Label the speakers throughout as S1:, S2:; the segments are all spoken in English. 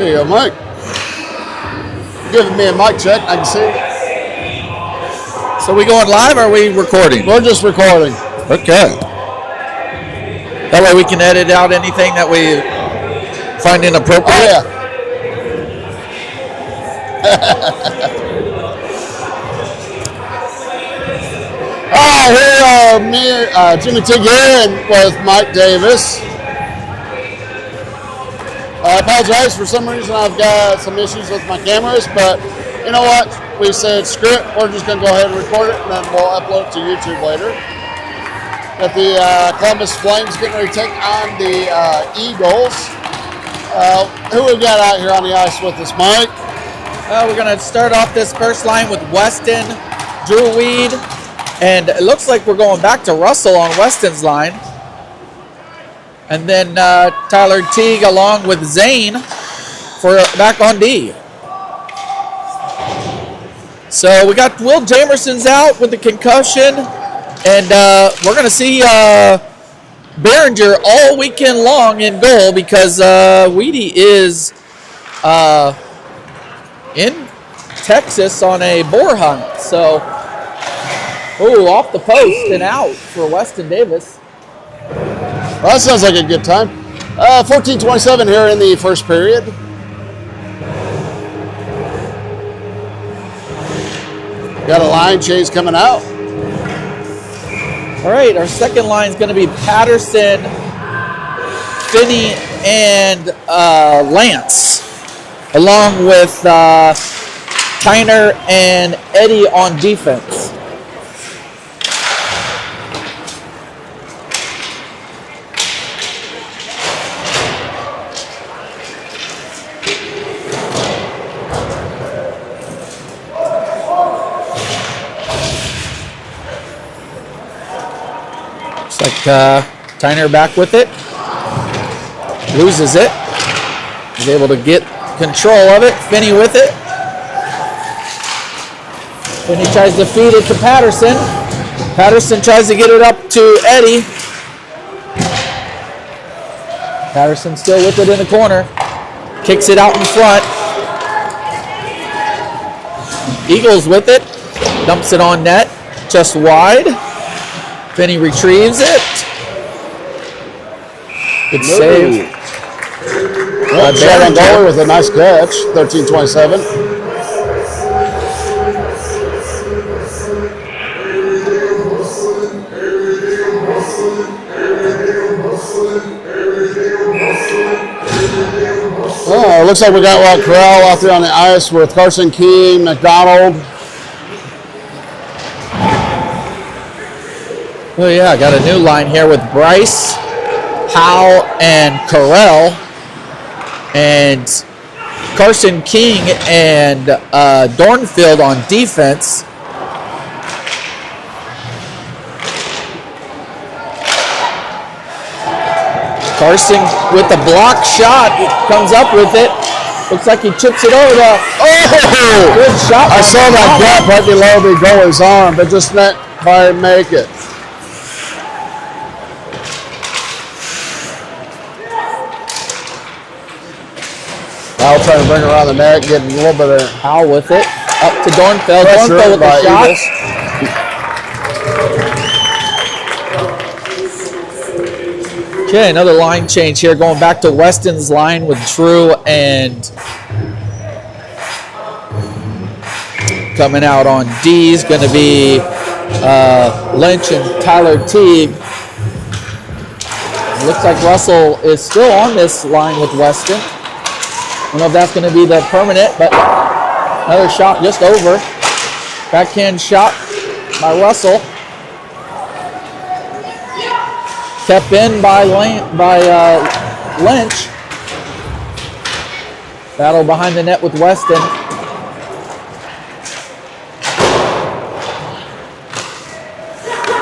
S1: There you go, Mike. Giving me a mic check. I can see.
S2: So we going live or are we recording?
S1: We're just recording.
S2: Okay. That way we can edit out anything that we find inappropriate.
S1: Oh, yeah. All right, here are me, Jimmy T and with Mike Davis. I apologize, for some reason I've got some issues with my cameras, but you know what? We said screw it, we're just going to go ahead and record it, and then we'll upload it to YouTube later. That the Columbus Flames getting ready to take on the Eagles. Who we got out here on the ice with us, Mike?
S2: We're going to start off this first line with Weston, Drew Weed, and it looks like we're going back to Russell on Weston's line. And then Tyler Teague along with Zane for back on D. So we got Will Jamerson's out with the concussion. And we're going to see Behringer all weekend long in goal because Weedy is in Texas on a boar hunt. So, off the post and out for Weston Davis.
S1: Well, that sounds like a good time. 14:27 here in the first period. Got a line change coming out.
S2: All right, our second line is going to be Patterson, Finney, and Lance, along with Tyner and Eddie on defense. Tyner back with it, loses it, is able to get control of it. Finney with it. Finney tries to feed it to Patterson. Patterson tries to get it up to Eddie. Patterson still with it in the corner. Kicks it out in front. Eagles with it. Dumps it on net. Just wide. Finney retrieves it. Good save.
S1: Shot on goal with a nice catch. 13:27. Oh, looks like we got Rock Corral out there on the ice with Carson King, McDonald.
S2: Oh yeah, got a new line here with Bryce, Howe, and Carell, and Carson King and Dornfield on defense. Carson with the block shot, comes up with it. Looks like he chips it over to. Oh, good shot!
S1: I saw that gap right below the goalie's arm, but just not quite make it. I'll try to bring around the net, getting a little bit of
S2: Howe with it. Up to Dornfeld. Dornfeld with the shot.
S1: Eagles.
S2: Okay, another line change here. Going back to Weston's line with Drew and coming out on D is going to be Lynch and Tyler Teague. It looks like Russell is still on this line with Weston. I don't know if that's going to be the permanent, but another shot just over. Backhand shot by Russell. Kept in by Lynch. Battle behind the net with Weston.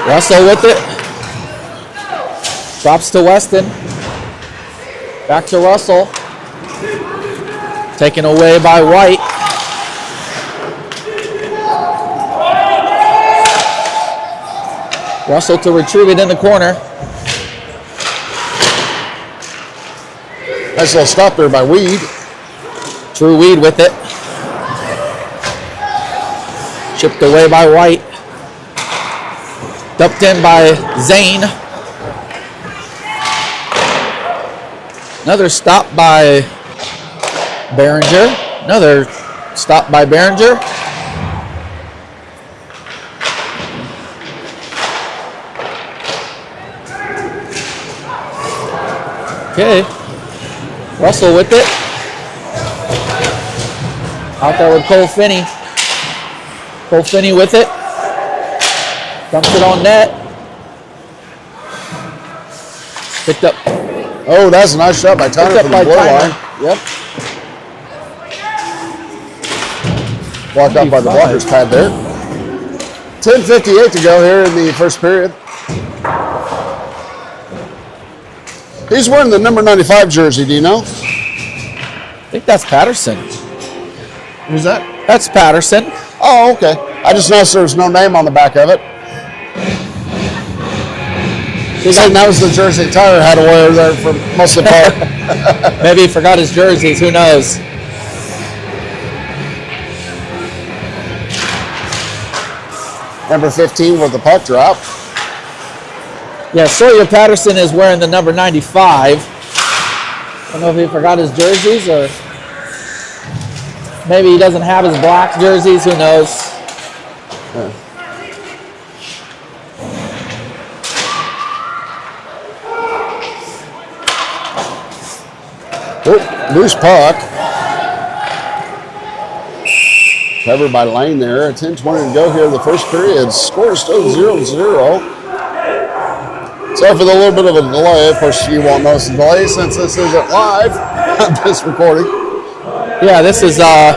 S2: Russell with it. Drops to Weston. Back to Russell. Taken away by White. Russell to retrieve it in the corner.
S1: Nice little stop there by Weed.
S2: Drew Weed with it. Chipped away by White. Dumped in by Zane. Another stop by Behringer. Another stop by Behringer. Okay. Russell with it. Out there with Cole Finney. Cole Finney with it. Dumps it on net. Picked up.
S1: Oh, that's a nice shot by Tyner from the blue line.
S2: Yep.
S1: Blocked out by the blockers pad there. 10:58 to go here in the first period. He's wearing the number 95 jersey, do you know?
S2: I think that's Patterson.
S1: Who's that?
S2: That's Patterson.
S1: Oh, okay. I just noticed there was no name on the back of it. He's saying that was the jersey Tyler had to wear there for most of the part.
S2: Maybe he forgot his jerseys. Who knows?
S1: Number 15 with the puck drop.
S2: Yeah, Sawyer Patterson is wearing the number 95. I don't know if he forgot his jerseys or maybe he doesn't have his black jerseys. Who knows?
S1: Yeah. Oh, loose puck. Covered by Lane there. 10:20 to go here in the first period. Score is still 0-0. Sorry for the little bit of a delay. Of course, you won't notice the delay since this isn't live. I'm just recording.
S2: Yeah, this is our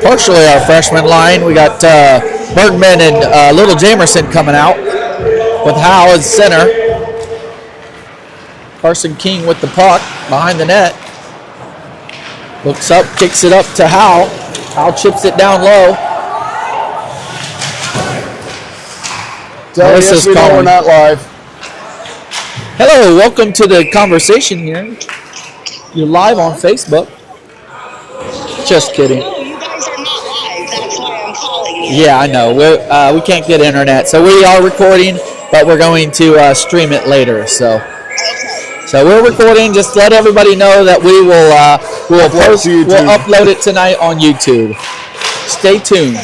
S2: partially our freshman line. We got Bergman and Little Jamerson coming out with Howe as center. Carson King with the puck behind the net. Looks up, kicks it up to Howe. Howe chips it down low.
S1: Melissa's calling. We're not live.
S2: Hello, welcome to the conversation here. You're live on Facebook. Just kidding.
S3: No, you guys are not live. That's why I'm calling you.
S2: Yeah, I know. We can't get internet, so we are recording, but we're going to stream it later. So we're recording. Just let everybody know that we will we'll upload it tonight on YouTube. Stay tuned.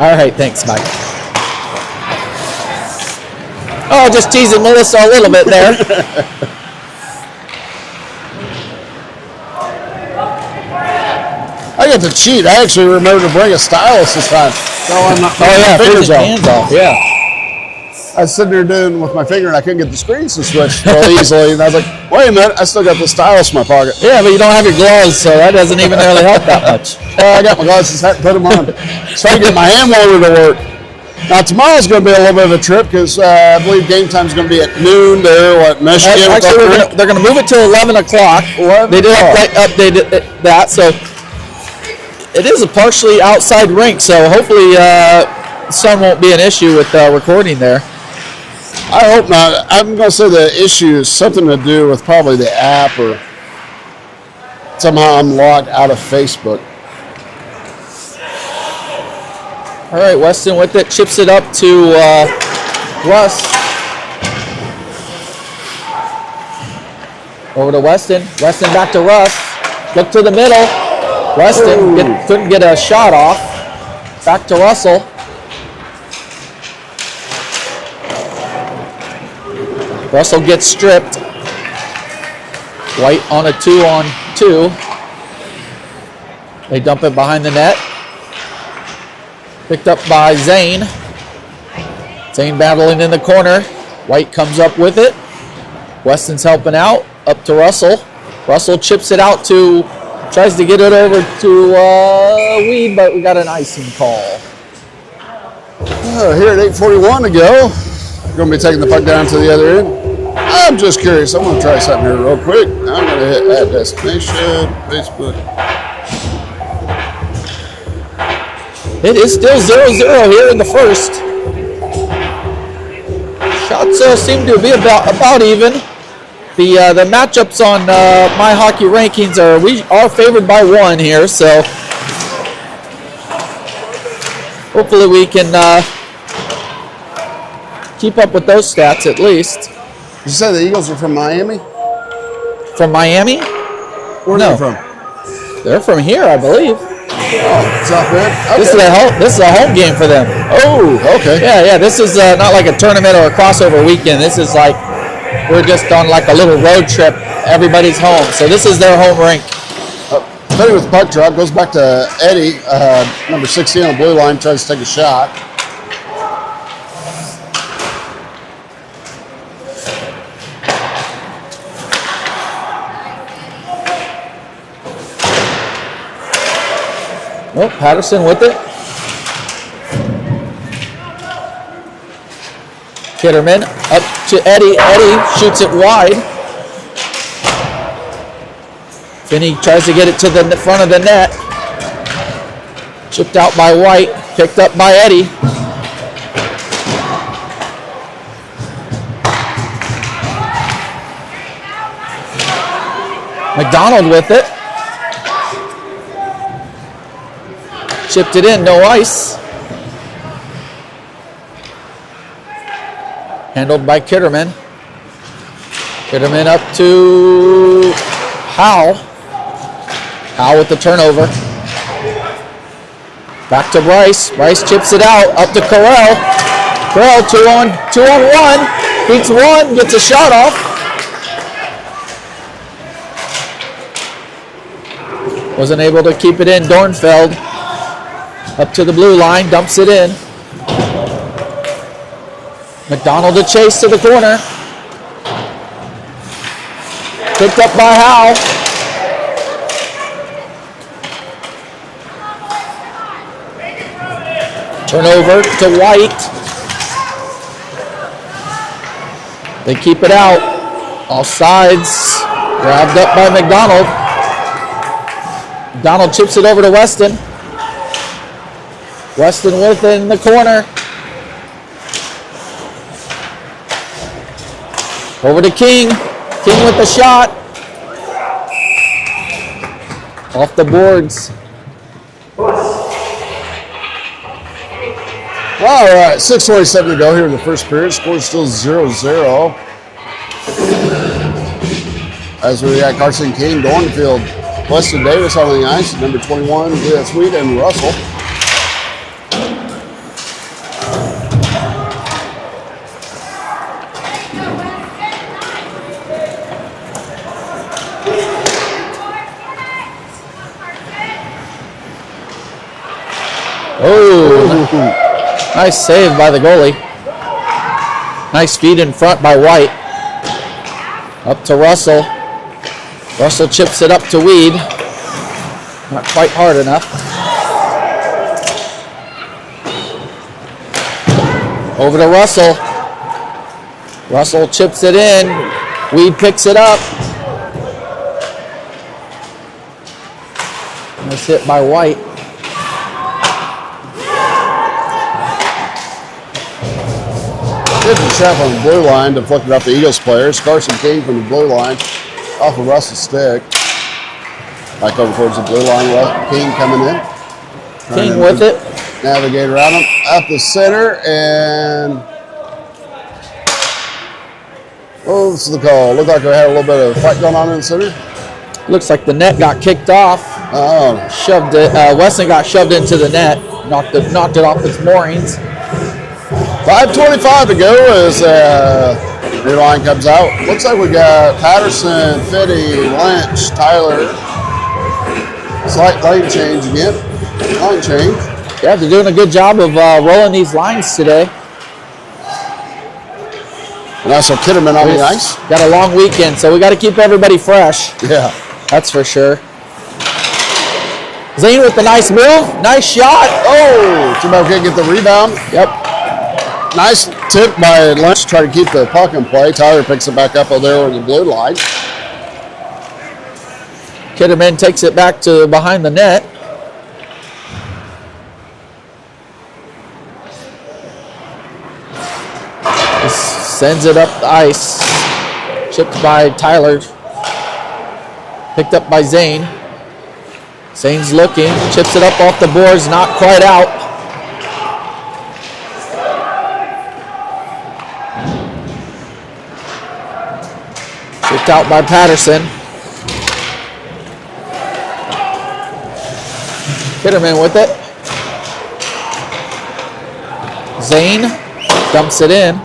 S2: All right, thanks, Mike. Oh, just teasing Melissa a little bit there.
S1: I got to cheat. I actually remember to bring a stylus this time. So I'm not
S2: fingers off. Hands off. Yeah.
S1: I was sitting there doing with my finger and I couldn't get the screens to switch real easily. And I was like, wait a minute, I still got the stylus in my pocket.
S2: Yeah, but you don't have your gloves, so that doesn't even really help that much.
S1: Well, I got my gloves, just had to put them on. Trying to get my hand warmer to work. Now, tomorrow's going to be a little bit of a trip because I believe game time is going to be at noon there, Michigan?
S2: Actually, they're going to move it to 11 o'clock. They did update that, so it is a partially outside rink, so hopefully sun won't be an issue with recording there.
S1: I hope not. I'm going to say the issue is something to do with probably the app or somehow I'm logged out of Facebook.
S2: All right, Weston with it, chips it up to Russ. Over to Weston. Weston back to Russ. Look to the middle. Weston couldn't get a shot off. Back to Russell. Russell gets stripped. White on a 2-on-2. They dump it behind the net. Picked up by Zane. Zane battling in the corner. White comes up with it. Weston's helping out. Up to Russell. Russell chips it out to, tries to get it over to Weed, but we got an icing call.
S1: Here at 8:41 to go. We're going to be taking the puck down to the other end. I'm just curious. I'm going to try something here real quick. I'm going to hit add destination, Facebook.
S2: It is still 0-0 here in the first. Shots seem to be about even. The matchups on my hockey rankings we are favored by 1 here, so hopefully we can keep up with those stats at least.
S1: You said the Eagles are from Miami?
S2: From Miami?
S1: Where are they from?
S2: They're from here, I believe.
S1: Oh, South Bend? Okay.
S2: This is a home game for them.
S1: Oh, okay.
S2: Yeah. This is not like a tournament or a crossover weekend. This is like we're just on like a little road trip. Everybody's home, so this is their home rink.
S1: Fetty with puck drop goes back to Eddie, number 16 on the blue line, tries to take a shot.
S2: Oh, Patterson with it. Kitterman up to Eddie. Eddie shoots it wide. Finney tries to get it to the front of the net. Chipped out by White. Picked up by Eddie. McDonald with it. Chipped it in, no ice. Handled by Kitterman. Kitterman up to Howe. Howe with the turnover. Back to Bryce. Bryce chips it out. Up to Corral. Corral 2 on 1. Beats 1. Gets a shot off. Wasn't able to keep it in. Dornfeld. Up to the blue line, dumps it in. McDonald to chase to the corner. Picked up by Howe. Turnover to White. They keep it out. All sides. Grabbed up by McDonald. McDonald chips it over to Weston. Weston with it in the corner. Over to King. King with the shot. Off the boards.
S1: All right, 6:47 to go here in the first period. Score still 0-0. As we got Carson King, Dornfield, Weston Davis on the ice, number 21, Leah Sweet, and Russell.
S2: Oh, nice save by the goalie. Nice feed in front by White. Up to Russell. Russell chips it up to Weed. Not quite hard enough. Over to Russell. Russell chips it in. Weed picks it up. Nice hit by White.
S1: Good shot on the blue line, deflected off the Eagles players. Carson King from the blue line, off of Russell's stick. Back over towards the blue line. King coming in.
S2: King with it.
S1: Navigate around him. Up the center, and oh, this is the call. Looked like we had a little bit of fight going on in the center.
S2: Looks like the net got kicked off.
S1: Oh,
S2: Shoved it. Weston got shoved into the net. Knocked it off its moorings.
S1: 5:25 to go as the line comes out. Looks like we got Patterson, Fitty, Lynch, Tyler. Slight lane change again. Line change.
S2: Yeah, they're doing a good job of rolling these lines today.
S1: And also Kitterman on the ice.
S2: Got a long weekend, so we got to keep everybody fresh.
S1: Yeah.
S2: That's for sure. Zane with the nice move. Nice shot.
S1: Oh, too bad we can't get the rebound.
S2: Yep.
S1: Nice tip by Lynch to try to keep the puck in play. Tyler picks it back up over there on the blue line.
S2: Kitterman takes it back to behind the net. Just sends it up the ice. Chipped by Tyler. Picked up by Zane. Zane's looking. Chips it up off the boards. Not quite out. Chipped out by Patterson. Kitterman with it. Zane dumps it in.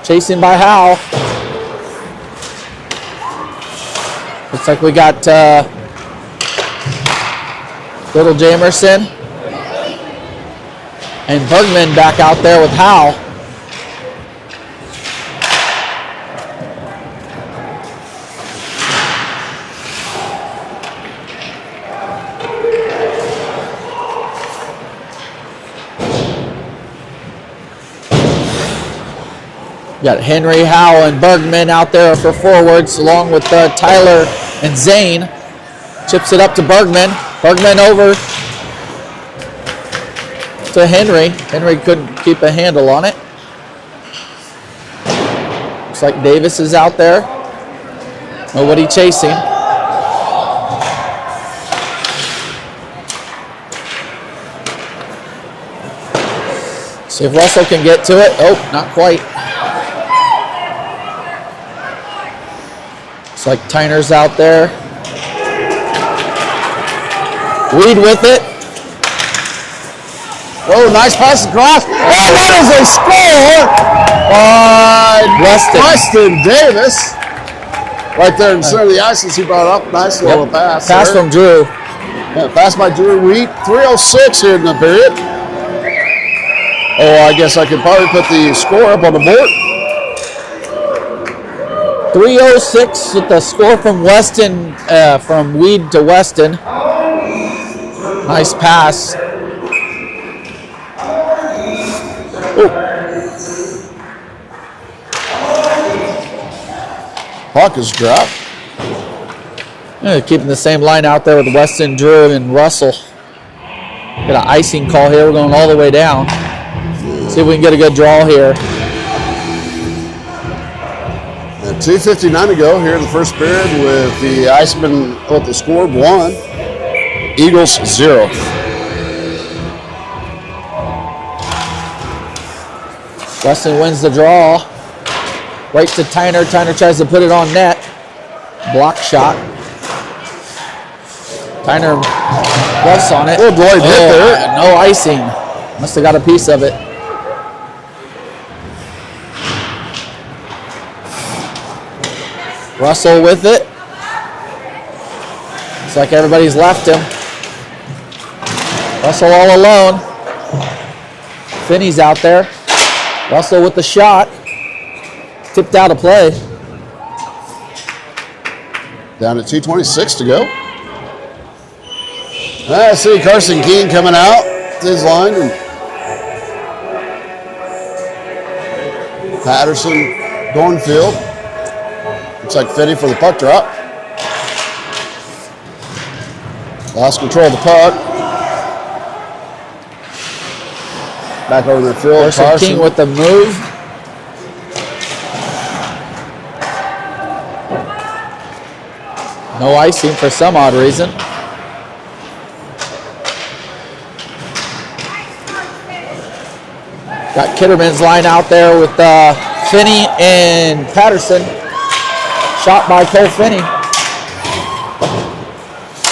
S2: Chasing by Howe. Looks like we got Little Jamerson and Bergman back out there with Howe. Got Henry, Howe, and Bergman out there for forwards, along with Tyler and Zane. Chips it up to Bergman. Bergman over to Henry. Henry couldn't keep a handle on it. Looks like Davis is out there. Nobody chasing. See if Russell can get to it. Oh, not quite. Looks like Tyner's out there. Weed with it.
S1: Oh, nice pass across. Oh, that is a score by Weston Davis. Right there in center of the ice as he brought up. Nice little pass.
S2: Pass from Drew.
S1: Yeah, pass by Drew Wheat. 3:06 here in the period. Oh, I guess I could probably put the score up on the board.
S2: 3:06 with the score from Weston, from Weed to Weston. Nice pass.
S1: Oh. Puck is dropped.
S2: Yeah, keeping the same line out there with Weston, Drew, and Russell. Got an icing call here. We're going all the way down. See if we can get a good draw here.
S1: 2:59 to go here in the first period with the Iceman with the score of 1. Eagles 0.
S2: Weston wins the draw. Right to Tyner. Tyner tries to put it on net. Block shot. Tyner busts on it.
S1: Oh, Lloyd hit there.
S2: No icing. Must have got a piece of it. Russell with it. It's like everybody's left him. Russell all alone. Finney's out there. Russell with the shot. Tipped out of play.
S1: Down to 2:26 to go. I see Carson King coming out to his line. And Patterson, Dornfield. Looks like Finney for the puck drop. Lost control of the puck. Back over the field.
S2: Carson King with the move. No icing for some odd reason. Got Kitterman's line out there with Finney and Patterson. Shot by Cole Finney.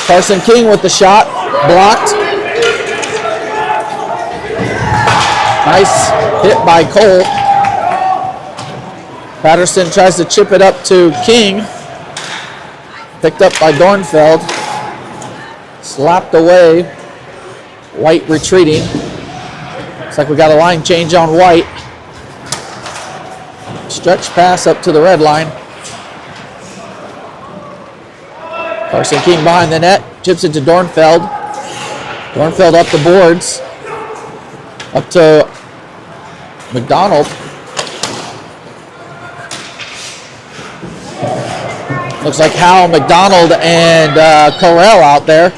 S2: Carson King with the shot. Blocked. Nice hit by Cole. Patterson tries to chip it up to King. Picked up by Dornfeld. Slapped away. White retreating. Looks like we got a line change on White. Stretch pass up to the red line. Carson King behind the net. Chips it to Dornfeld. Dornfeld up the boards. Up to McDonald. Looks like Hal, McDonald, and Correll out there.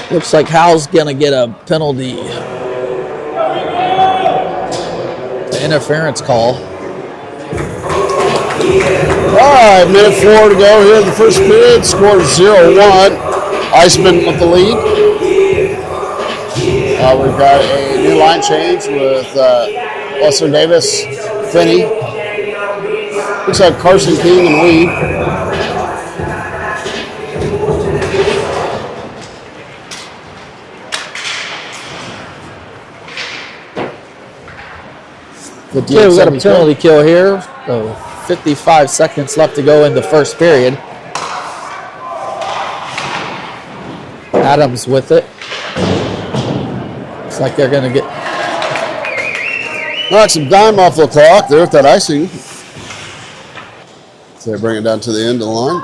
S2: Looks like Hal's going to get a penalty. The interference call.
S1: All right, minute 4 to go here in the first period. Score 0-1. Iceman with the lead. We've got a new line change with Lester Davis, Finney. Looks like Carson King and Weed.
S2: Okay, we've got a penalty kill here. So 55 seconds left to go in the first period. Adams with it. Looks like they're going to get...
S1: Knock some time off the clock there with that icing. So they bring it down to the end of the line.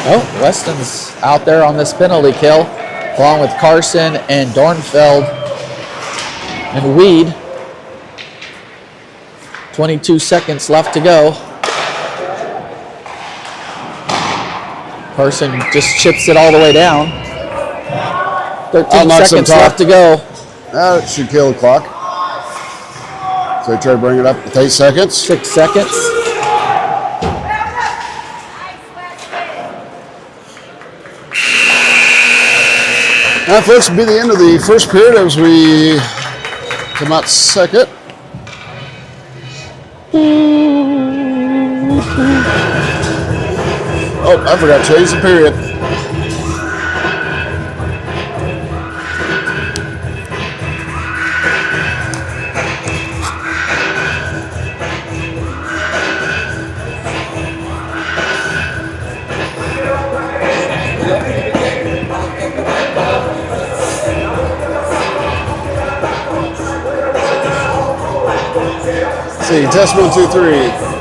S2: Oh, Weston's out there on this penalty kill, along with Carson and Dornfeld and Weed. 22 seconds left to go. Carson just chips it all the way down. 13 seconds left to go.
S1: That should kill the clock. So they try to bring it up with 8 seconds.
S2: 6 seconds.
S1: Now, folks, will be the end of the first period as we come out second. Oh, I forgot to change the period. See, test 1, 2, 3.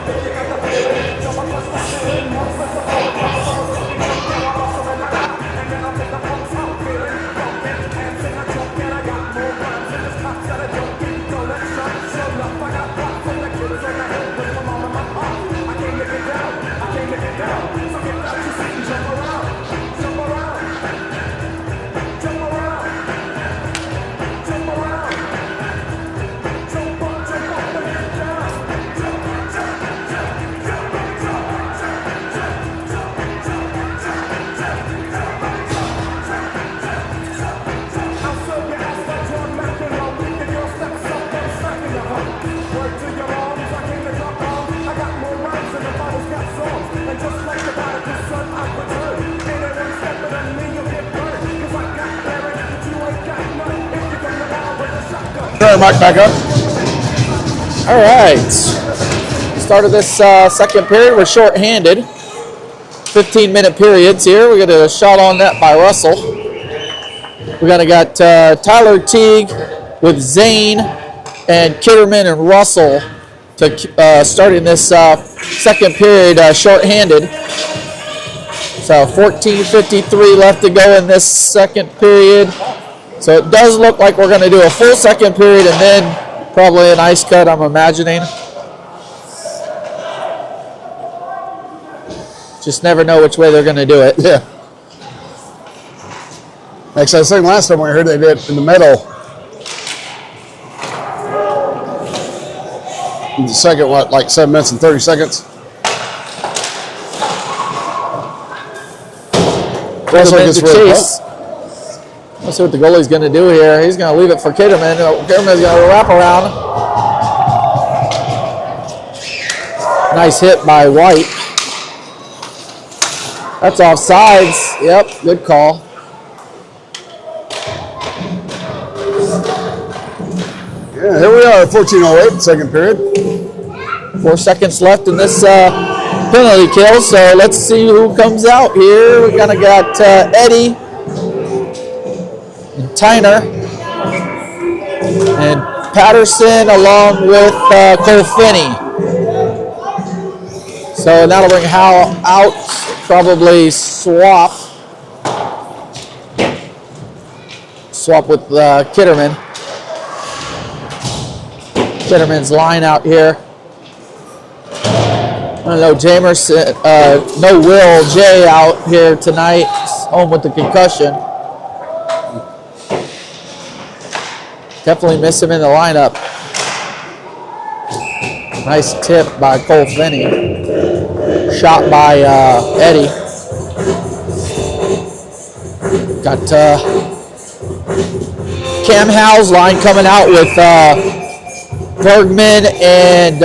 S1: Mike, back up.
S2: All right. Started this second period. We're short-handed. 15-minute periods here. We got a shot on net by Russell. We got Tyler Teague with Zane and Kitterman and Russell to starting this second period short-handed. So 14:53 left to go in this second period. So it does look like we're going to do a full second period and then probably an ice cut, I'm imagining. Just never know which way they're going to do it.
S1: Yeah. Like I was saying last time we heard they did it in the middle. In the second, what, like 7 minutes and 30 seconds?
S2: Russell gets the chase. Let's see what the goalie's going to do here. He's going to leave it for Kitterman. Kitterman's going to wrap around. Nice hit by White. That's offsides. Yep, good call.
S1: Yeah, here we are, 14:08, second period.
S2: 4 seconds left in this penalty kill, so let's see who comes out here. We kind of got Eddie and Tyner and Patterson along with Cole Finney. So that'll bring Hal out, probably swap with Kitterman. Kitterman's line out here. know Jamerson, no Will J out here tonight, home with the concussion. Definitely miss him in the lineup. Nice tip by Cole Finney. Shot by Eddie. Got Cam Howell's line coming out with Bergman and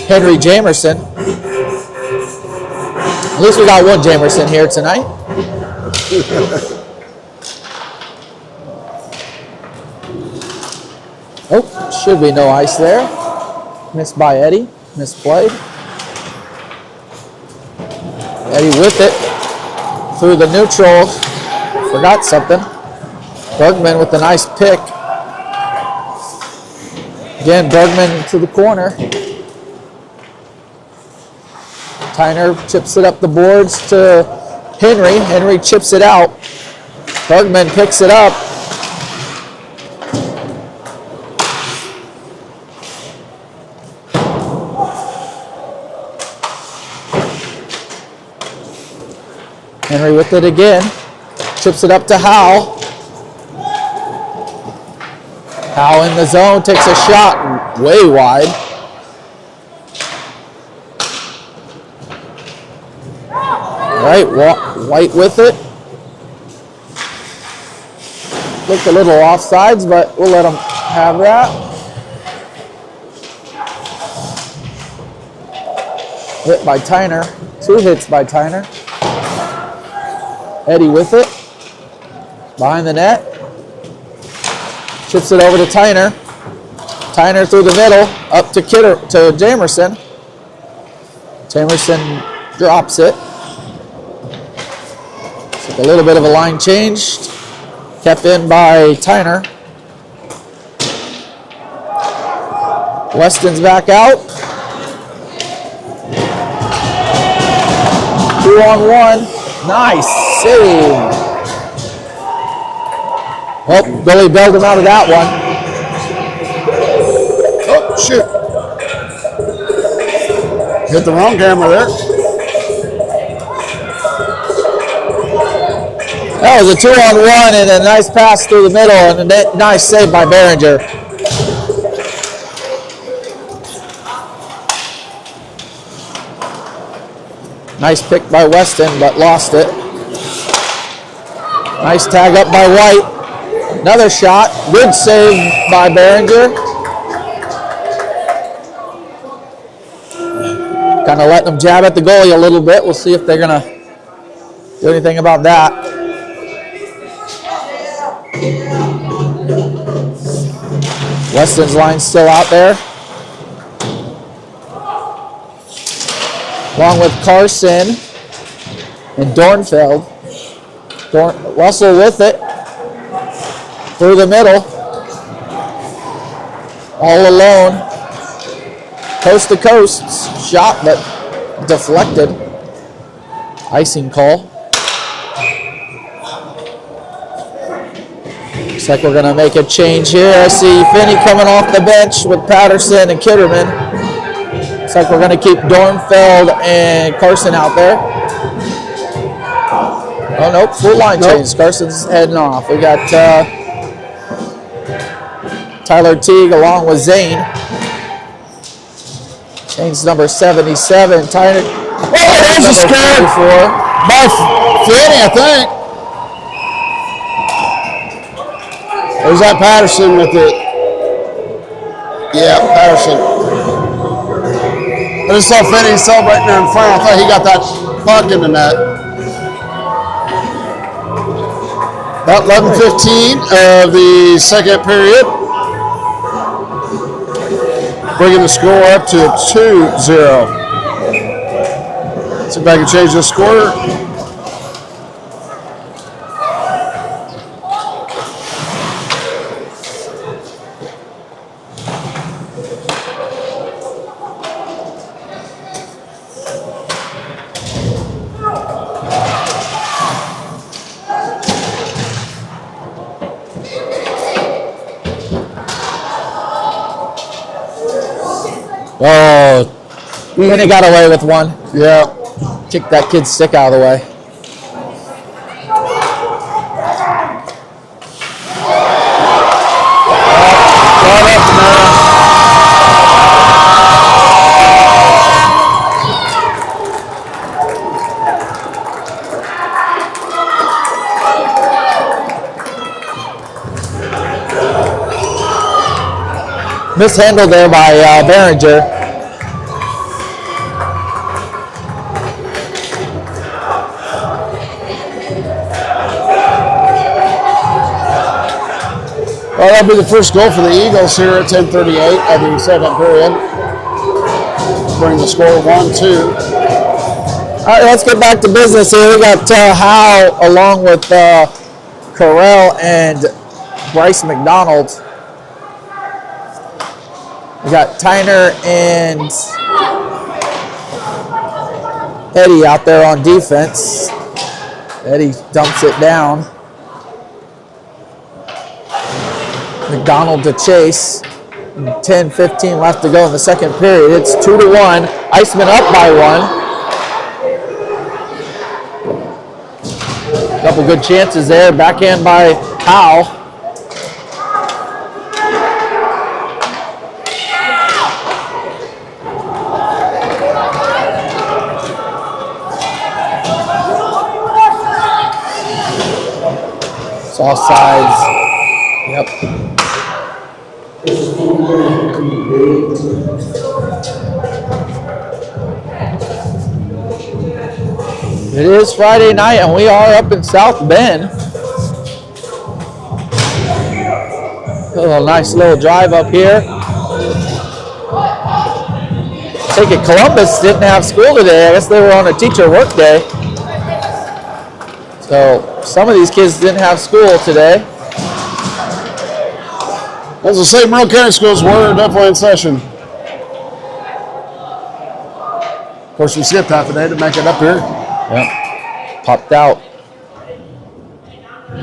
S2: Henry Jamerson. At least we got one Jamerson here tonight. Oh, should be no ice there. Missed by Eddie. Misplayed. Eddie with it. Through the neutral. Forgot something. Bergman with a nice pick. Again, Bergman to the corner. Tyner chips it up the boards to Henry. Henry chips it out. Bergman picks it up. Henry with it again. Chips it up to Howe. Howe in the zone, takes a shot way wide. All right, White with it. Looked a little offsides, but we'll let him have that. Hit by Tyner. 2 hits by Tyner. Eddie with it. Behind the net. Chips it over to Tyner. Tyner through the middle. Up to Jamerson. Jamerson drops it. Took a little bit of a line change. Kept in by Tyner. Weston's back out. 2-on-1. Nice save. Oh, Billy bailed him out of that one.
S1: Oh, shoot. Hit the wrong camera there.
S2: That was a 2-on-1 and a nice pass through the middle and a nice save by Behringer. Nice pick by Weston, but lost it. Nice tag up by White. Another shot. Good save by Behringer. Kind of letting them jab at the goalie a little bit. We'll see if they're going to do anything about that. Weston's line still out there. Along with Carson and Dornfeld. Russell with it. Through the middle. All alone. Coast to coast. Shot, but deflected. Icing call. Looks like we're going to make a change here. I see Finney coming off the bench with Patterson and Kitterman. Looks like we're going to keep Dornfeld and Carson out there. Oh, nope. Full line change. Carson's heading off. We got Tyler Teague along with Zane. Change number 77. Tyler.
S1: Oh, there's a scare by Finney, I think. There's that Patterson with it. Yeah, Patterson. I just saw Finney celebrating there in front. I thought he got that puck in the net. About 11:15 of the second period. Bringing the score up to 2-0. See if I can change the score.
S2: Then he got away with one.
S1: Yeah.
S2: Kicked that kid's stick out of the way. Mishandled there by Behringer.
S1: Well, that'll be the first goal for the Eagles here at 10:38 of the second period. Bring the score 1-2.
S2: All right, let's get back to business here. We got Howe along with Carell and Bryce McDonald. We got Tyner and Eddie out there on defense. Eddie dumps it down. McDonald to chase. 10-15 left to go in the second period. It's 2-1. Iceman up by 1. Couple good chances there. Backhand by Howe. It's all sides. Yep. It is Friday night and we are up in South Bend. A nice little drive up here. Take it, Columbus didn't have school today. I guess they were on a teacher work day. So some of these kids didn't have school today.
S1: As I say, Merle County schools were definitely in session. Of course, we skipped half a day to make it up here.
S2: Yep. Popped out.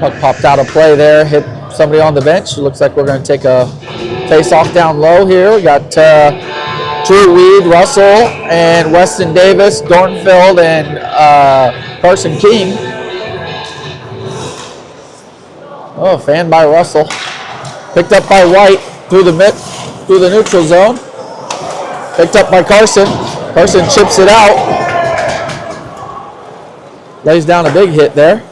S2: Puck popped out of play there. Hit somebody on the bench. It looks like we're going to take a face-off down low here. We got Drew Weed, Russell, and Weston Davis, Dornfeld, and Carson King. Oh, fanned by Russell. Picked up by White through the neutral zone. Picked up by Carson. Carson chips it out. Lays down a big hit there.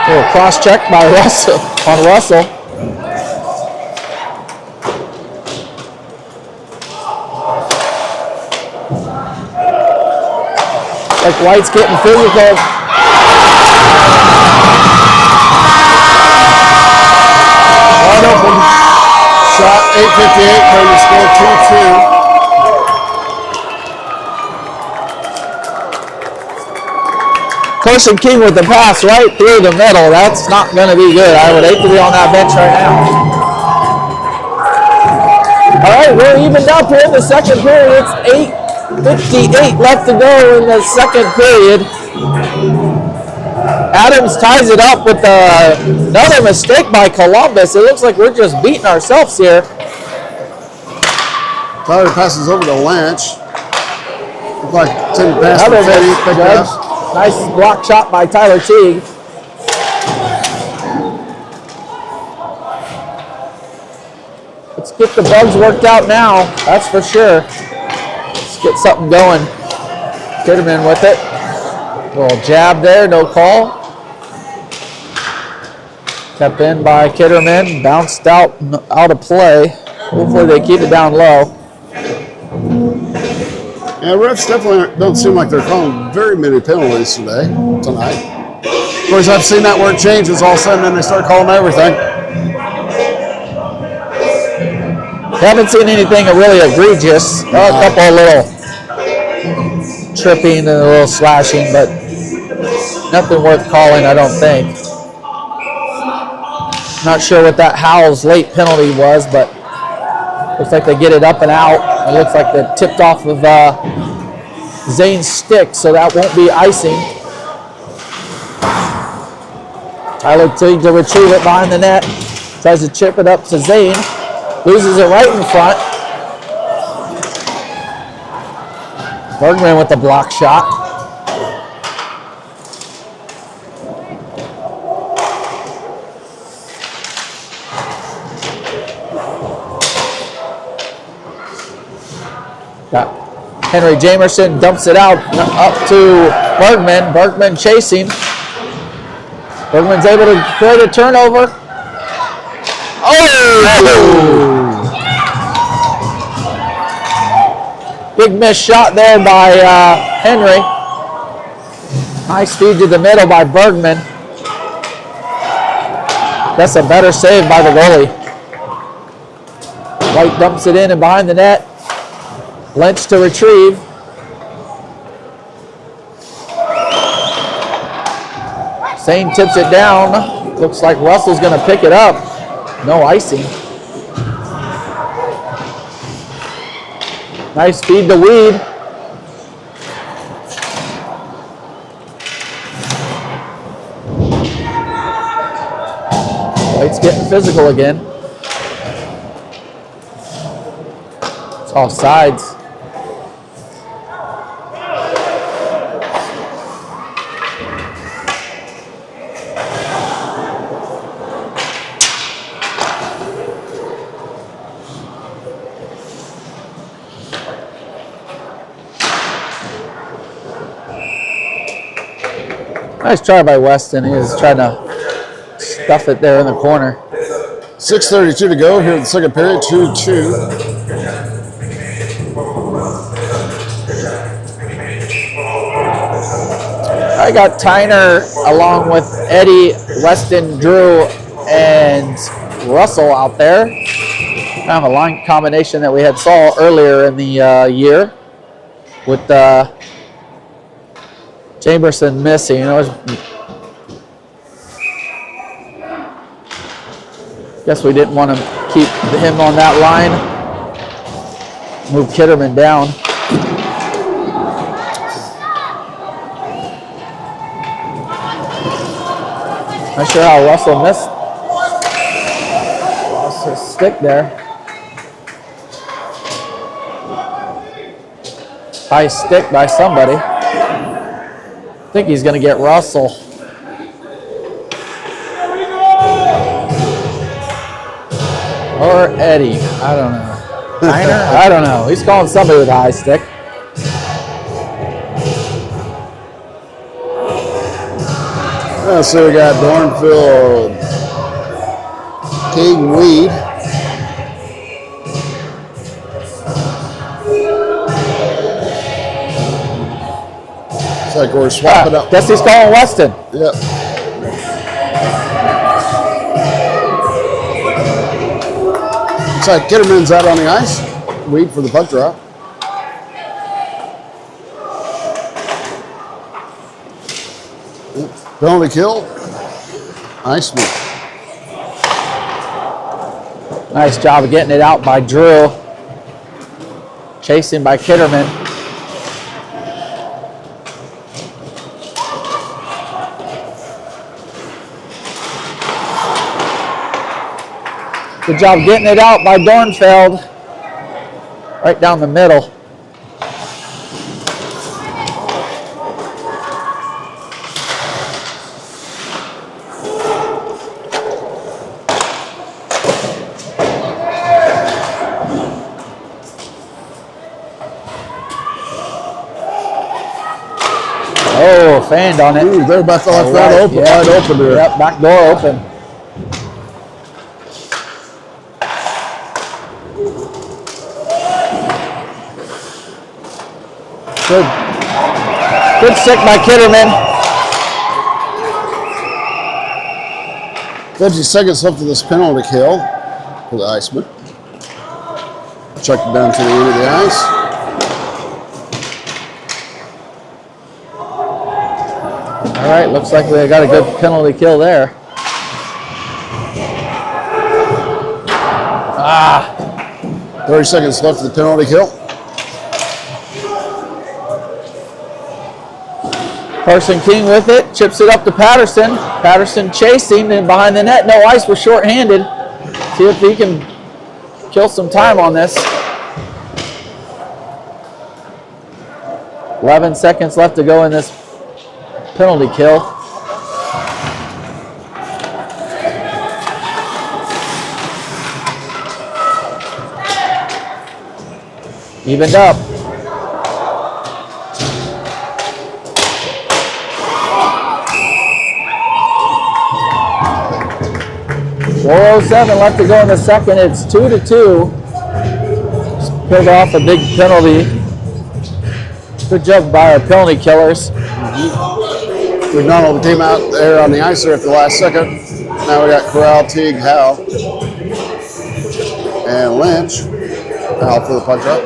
S2: Little cross check by Russell on Russell. Like White's getting physical.
S1: Wide open. Shot 8:58, trying to score 2-2.
S2: Carson King with the pass right through the middle. That's not going to be good. I would hate to be on that bench right now. All right, we're evened up here in the second period. It's 8:58 left to go in the second period. Adams ties it up with another mistake by Columbus. It looks like we're just beating ourselves here.
S1: Tyler passes over to Lynch. Looks like Tim passed
S2: Another
S1: to Teddy.
S2: miss, Judge. Nice block shot by Tyler Teague. Let's get the bugs worked out now, that's for sure. Let's get something going. Kitterman with it. Little jab there, no call. Kept in by Kitterman, bounced out of play. Hopefully they keep it down low.
S1: Yeah, refs definitely don't seem like they're calling very many penalties tonight. Of course, I've seen that word changes all of a sudden, and they start calling everything.
S2: Haven't seen anything really egregious. A couple of little tripping and a little slashing, but nothing worth calling, I don't think. Not sure what that Howell's late penalty was, but looks like they get it up and out. It looks like they tipped off of Zane's stick, so that won't be icing. Tyler Teague to retrieve it behind the net. Tries to chip it up to Zane. Loses it right in front. Bergman with the block shot. Got Henry Jamerson dumps it out up to Bergman. Bergman chasing. Bergman's able to create a turnover. Oh! Big missed shot there by Henry. Nice feed to the middle by Bergman. That's a better save by the goalie. White dumps it in and behind the net. Lynch to retrieve. Sane tips it down. Looks like Russell's going to pick it up. No icing. Nice feed to Weed. White's getting physical again. It's off sides. Nice try by Weston. He was trying to stuff it there in the corner.
S1: 6:32 to go here in the second period, 2-2.
S2: I got Tyner along with Eddie, Weston, Drew, and Russell out there. Kind of a line combination that we had saw earlier in the year with Jamerson missing. Guess we didn't want to keep him on that line. Move Kitterman down. Not sure how Russell missed. Lost his stick there. High stick by somebody. I think he's going to get Russell. Or Eddie. I don't know. Tyner? I don't know. He's calling somebody with a high stick.
S1: So we got Dornfield, King, Weed. It's like we're swapping up.
S2: Guess he's calling Weston.
S1: Yep. Looks like Kitterman's out on the ice. Weed for the puck drop. Penalty kill. Iceman.
S2: Nice job of getting it out by Drew. Chasing by Kitterman. Good job getting it out by Dornfeld. Right down the middle. Oh, fanned on it.
S1: Ooh, they're about to left that open.
S2: Yeah.
S1: Wide open there.
S2: Yep, back door open. Good stick by Kitterman.
S1: 50 seconds left of this penalty kill for the Iceman. Check it down to the end of the ice.
S2: All right, looks like we got a good penalty kill there.
S1: 30 seconds left of the penalty kill.
S2: Carson King with it, chips it up to Patterson. Patterson chasing and behind the net. No ice, we're shorthanded. See if he can kill some time on this. 11 seconds left to go in this penalty kill. Evened up. .407 left to go in the second. It's 2-2. Just pulled off a big penalty. Good job by our penalty killers.
S1: McDonald came out there on the ice there at the last second. Now we got Corral, Teague, Howe, and Lynch. Howe for the punch up.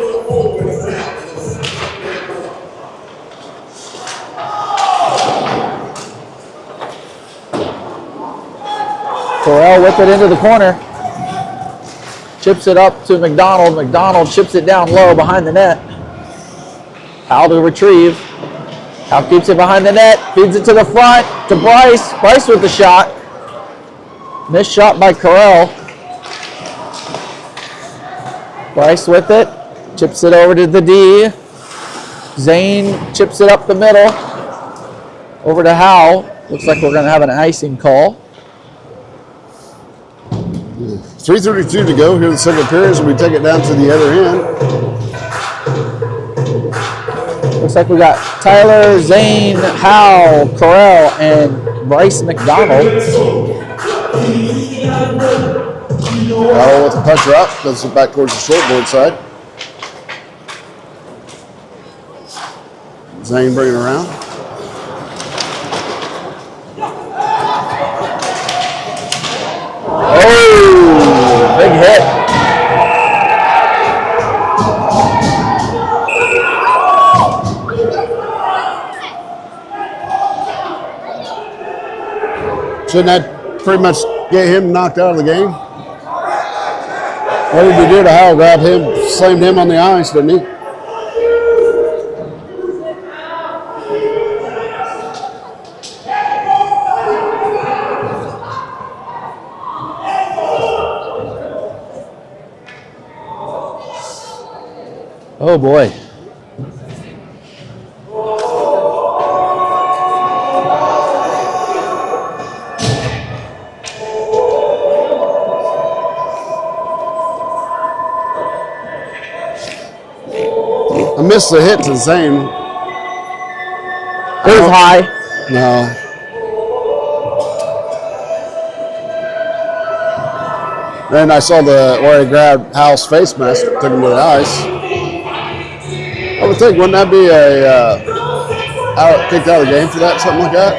S2: Corral with it into the corner. Chips it up to McDonald. McDonald chips it down low behind the net. Howe to retrieve. Howe keeps it behind the net. Feeds it to the front to Bryce. Bryce with the shot. Missed shot by Corral. Bryce with it. Chips it over to the D. Zane chips it up the middle. Over to Howe. Looks like we're going to have an icing call.
S1: 3:32 to go here in the second period, so we take it down to the other end.
S2: Looks like we got Tyler, Zane, Howe, Corral, and Bryce McDonald.
S1: Howe with the puncher up, goes back towards the shortboard side. Zane bringing it around.
S2: Oh, big hit.
S1: Shouldn't that pretty much get him knocked out of the game? What did he do to Howe? Grabbed him, slammed him on the ice, didn't he?
S2: Oh boy.
S1: I missed the hit to Zane.
S2: It was high.
S1: No. Then I saw where he grabbed Howe's face mask, took him to the ice. I would think, wouldn't that be kicked out of the game for that, something like that?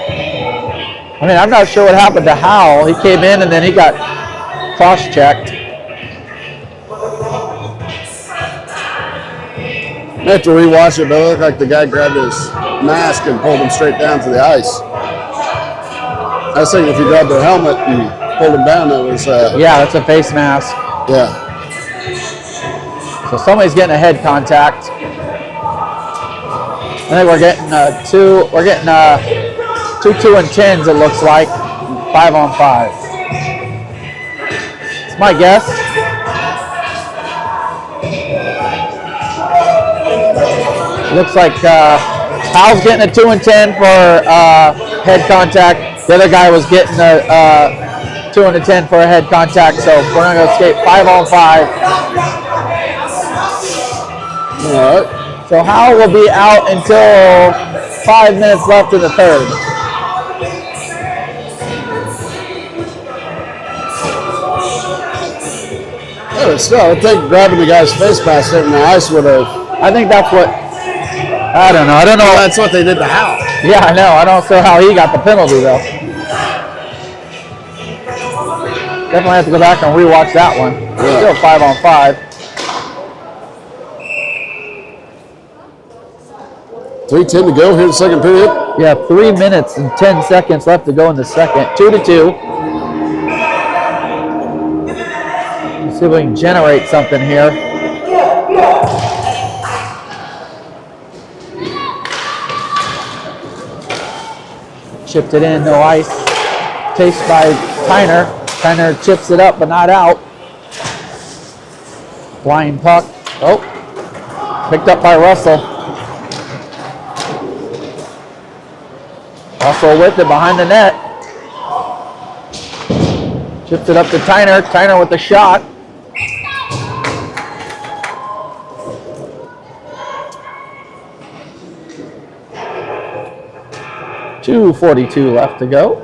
S2: I mean, I'm not sure what happened to Howe. He came in and then he got cross-checked.
S1: I have to rewatch it, but it looked like the guy grabbed his mask and pulled him straight down to the ice. I was thinking if he grabbed the helmet and pulled him down, it was...
S2: yeah, that's a face mask.
S1: Yeah.
S2: So somebody's getting a head contact. I think we're getting two 2-and-10s, it looks like. 5-on-5. It's my guess. Looks like Howe's getting a 2-and-10 for head contact. The other guy was getting a 2-and-10 for a head contact. So we're going to skate 5-on-5.
S1: All right.
S2: So Howe will be out until 5 minutes left in the third.
S1: Yeah, but still, I think grabbing the guy's face mask in the ice would have...
S2: I think that's what, I don't know.
S1: Well, that's what they did to Howe.
S2: Yeah, I know. I don't know how he got the penalty, though. Definitely have to go back and rewatch that one.
S1: Yeah.
S2: Still 5-on-5.
S1: 3:10 to go here in the second period.
S2: Yeah, 3 minutes and 10 seconds left to go in the second. 2-2. Let's see if we can generate something here. Chipped it in, no ice. Chased by Tyner. Tyner chips it up, but not out. Flying puck. Oh, picked up by Russell. Russell with it behind the net. Chips it up to Tyner. Tyner with the shot. .242 left to go.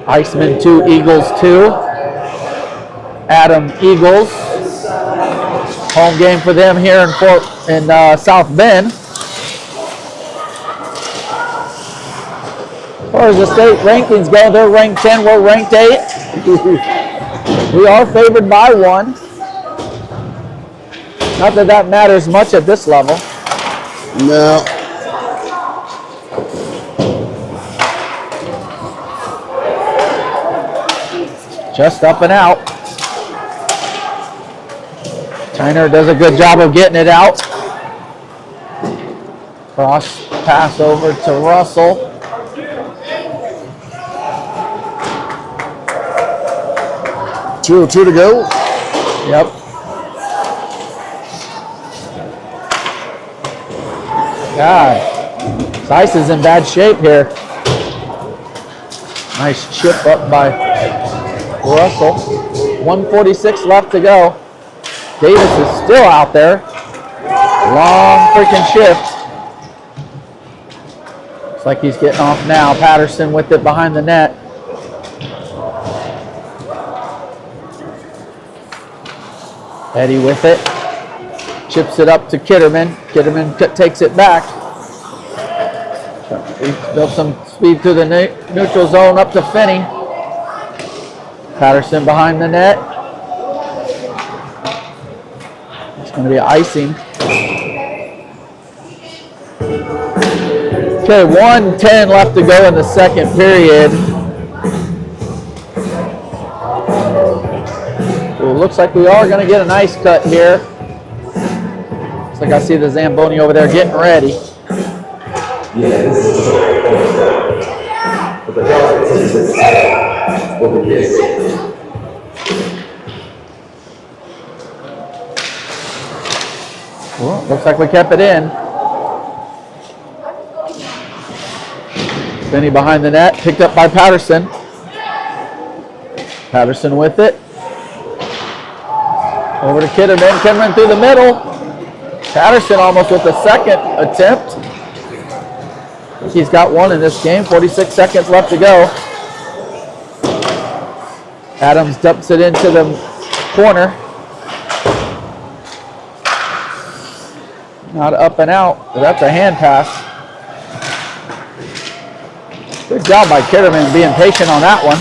S2: Iceman 2, Eagles 2. Adam Eagles. Home game for them here in South Bend. As far as the state rankings go, they're ranked 10, we're ranked 8. We are favored by 1. Not that that matters much at this level.
S1: No.
S2: Just up and out. Tyner does a good job of getting it out. Cross pass over to Russell.
S1: .202 to go.
S2: Yep. God, this ice is in bad shape here. Nice chip up by Russell. 1:46 left to go. Davis is still out there. Long freaking shift. Looks like he's getting off now. Patterson with it behind the net. Eddie with it. Chips it up to Kitterman. Kitterman takes it back. He built some speed to the neutral zone up to Finney. Patterson behind the net. It's going to be icing. Okay, 1:10 left to go in the second period. It looks like we are going to get an ice cut here. Looks like I see the Zamboni over there getting ready. Well, looks like we kept it in. Finney behind the net, picked up by Patterson. Patterson with it. Over to Kitterman. Kitterman through the middle. Patterson almost with the second attempt. I think he's got one in this game. 46 seconds left to go. Adams dumps it into the corner. Not up and out, but that's a hand pass. Good job by Kitterman being patient on that one.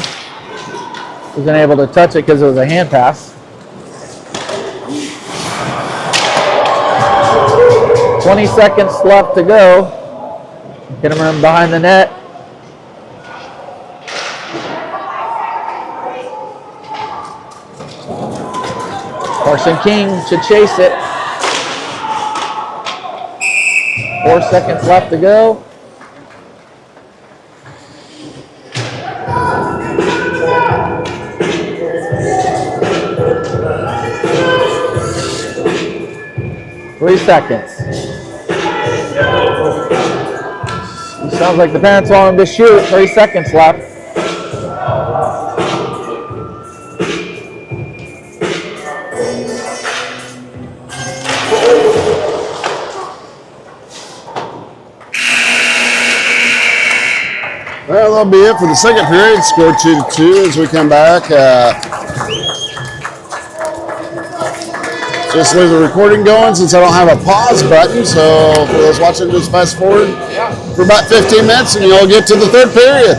S2: Wasn't able to touch it because it was a hand pass. 20 seconds left to go. Kitterman behind the net. Carson King to chase it. 4 seconds left to go. Three seconds. Sounds like the parents want him to shoot. 3 seconds left.
S1: Well, that'll be it for the second period. Score 2-2 as we come back. Just leave the recording going since I don't have a pause button. So for those watching, just fast forward for about 15 minutes and you'll get to the third period.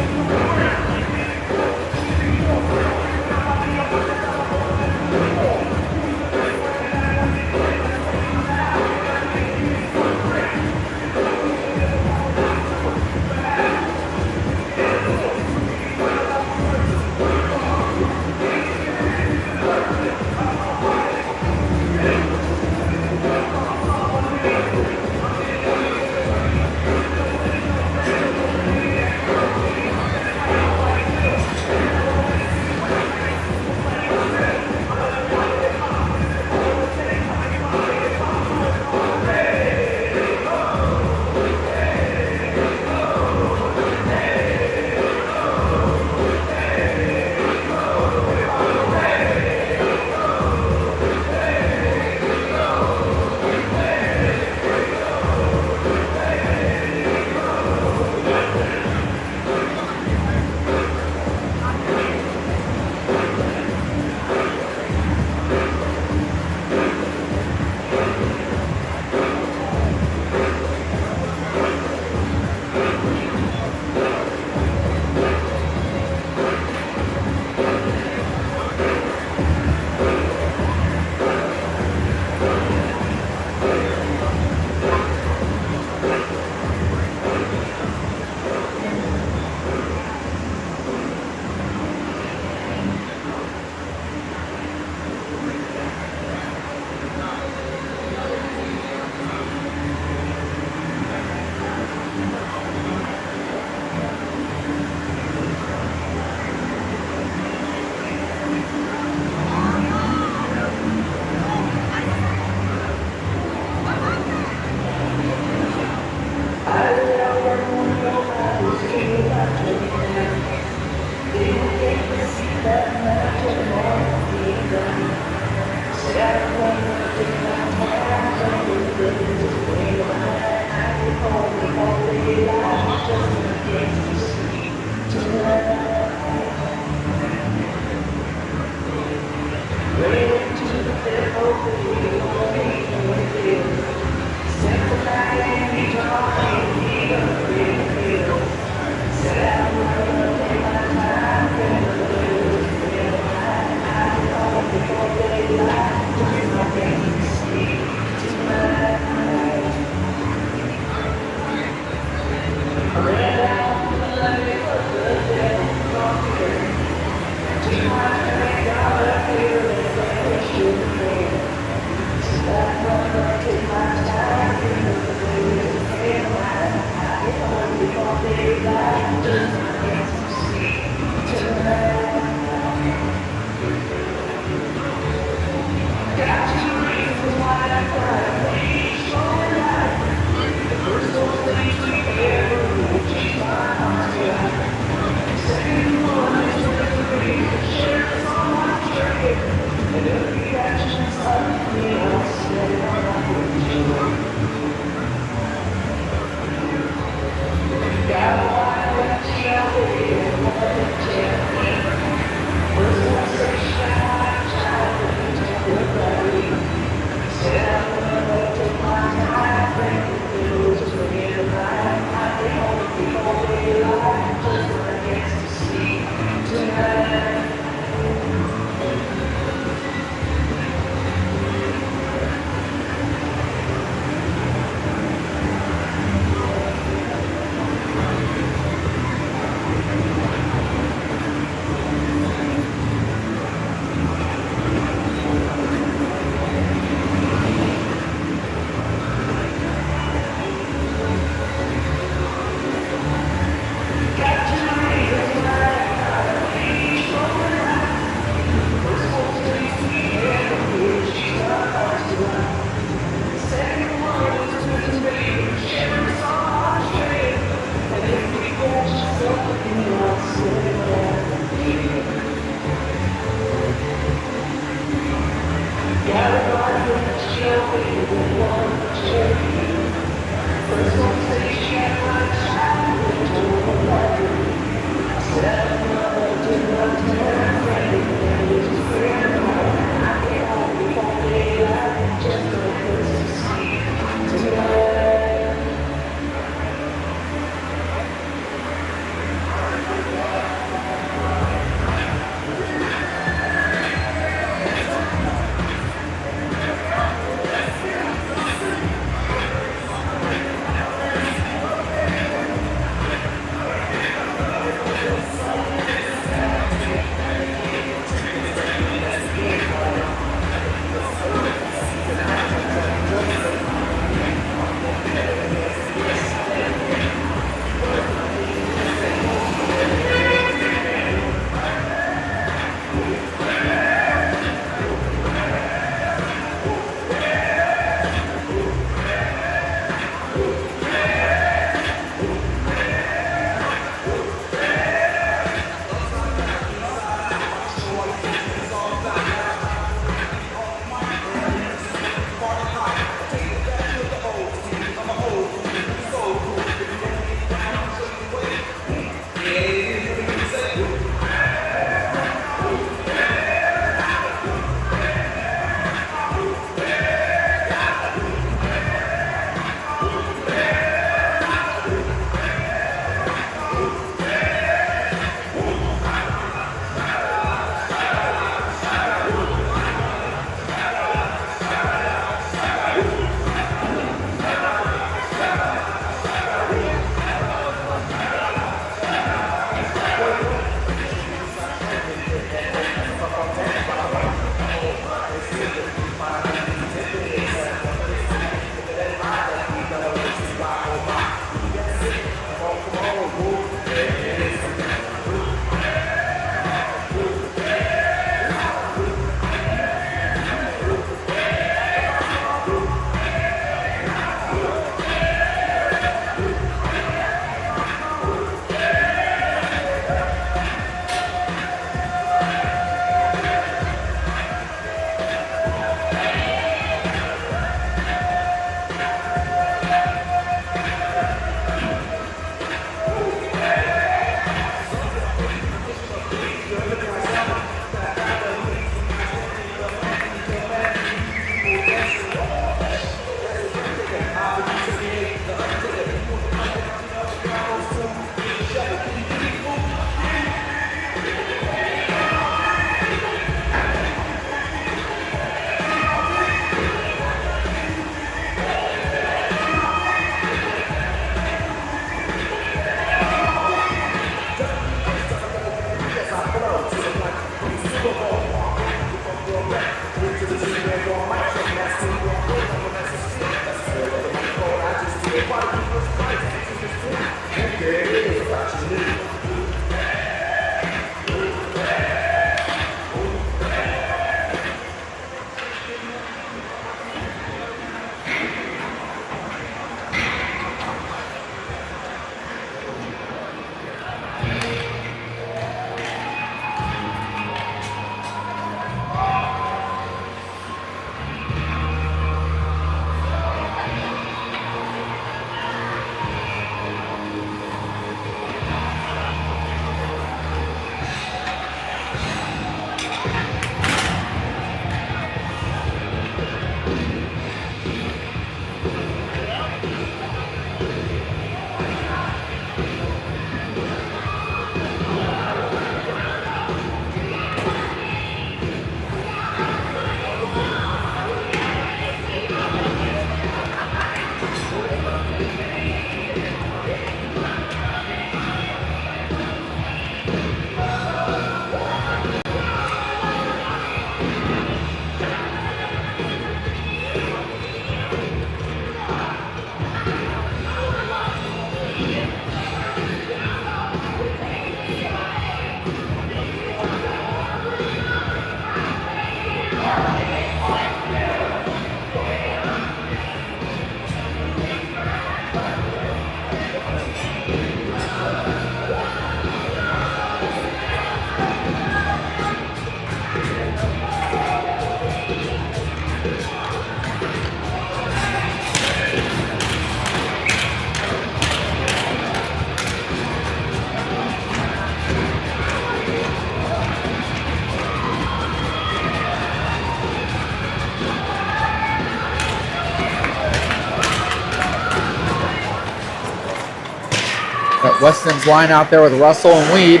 S2: Weston's line out there with Russell and Weed.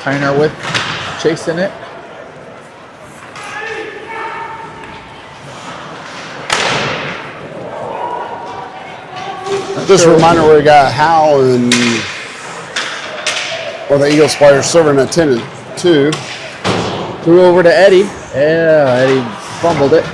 S2: Tyner with chasing it.
S1: Just a reminder where we got Hal and the Eagles players serving at 10 and 2.
S2: Threw over to Eddie. Yeah, Eddie fumbled it.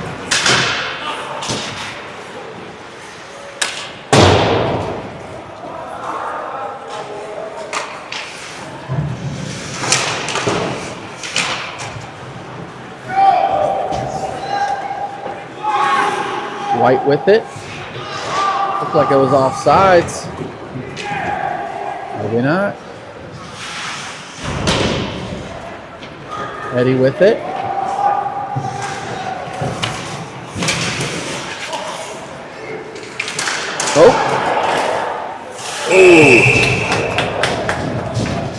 S2: White with it. Looked like it was offsides. Maybe not. Eddie with it. Oh.
S1: Ooh.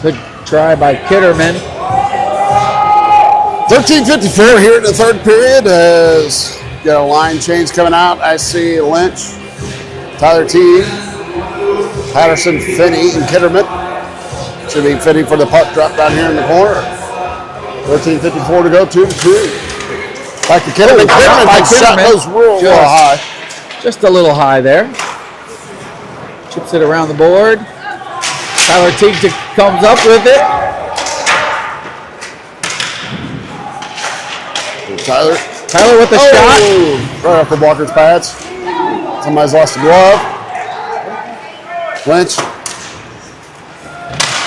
S2: Good try by Kitterman.
S1: 13:54 here in the third period. As got a line change coming out. I see Lynch, Tyler T, Patterson, Finney, and Kitterman. Should be Finney for the puck drop down here in the corner. 13:54 to go, 2-2. Back to Kitterman. Kitterman shot goes real high.
S2: Just a little high there. Chips it around the board. Tyler Teague comes up with it. Tyler with the shot.
S1: Right off the blocker's pads. Somebody's lost a glove. Lynch.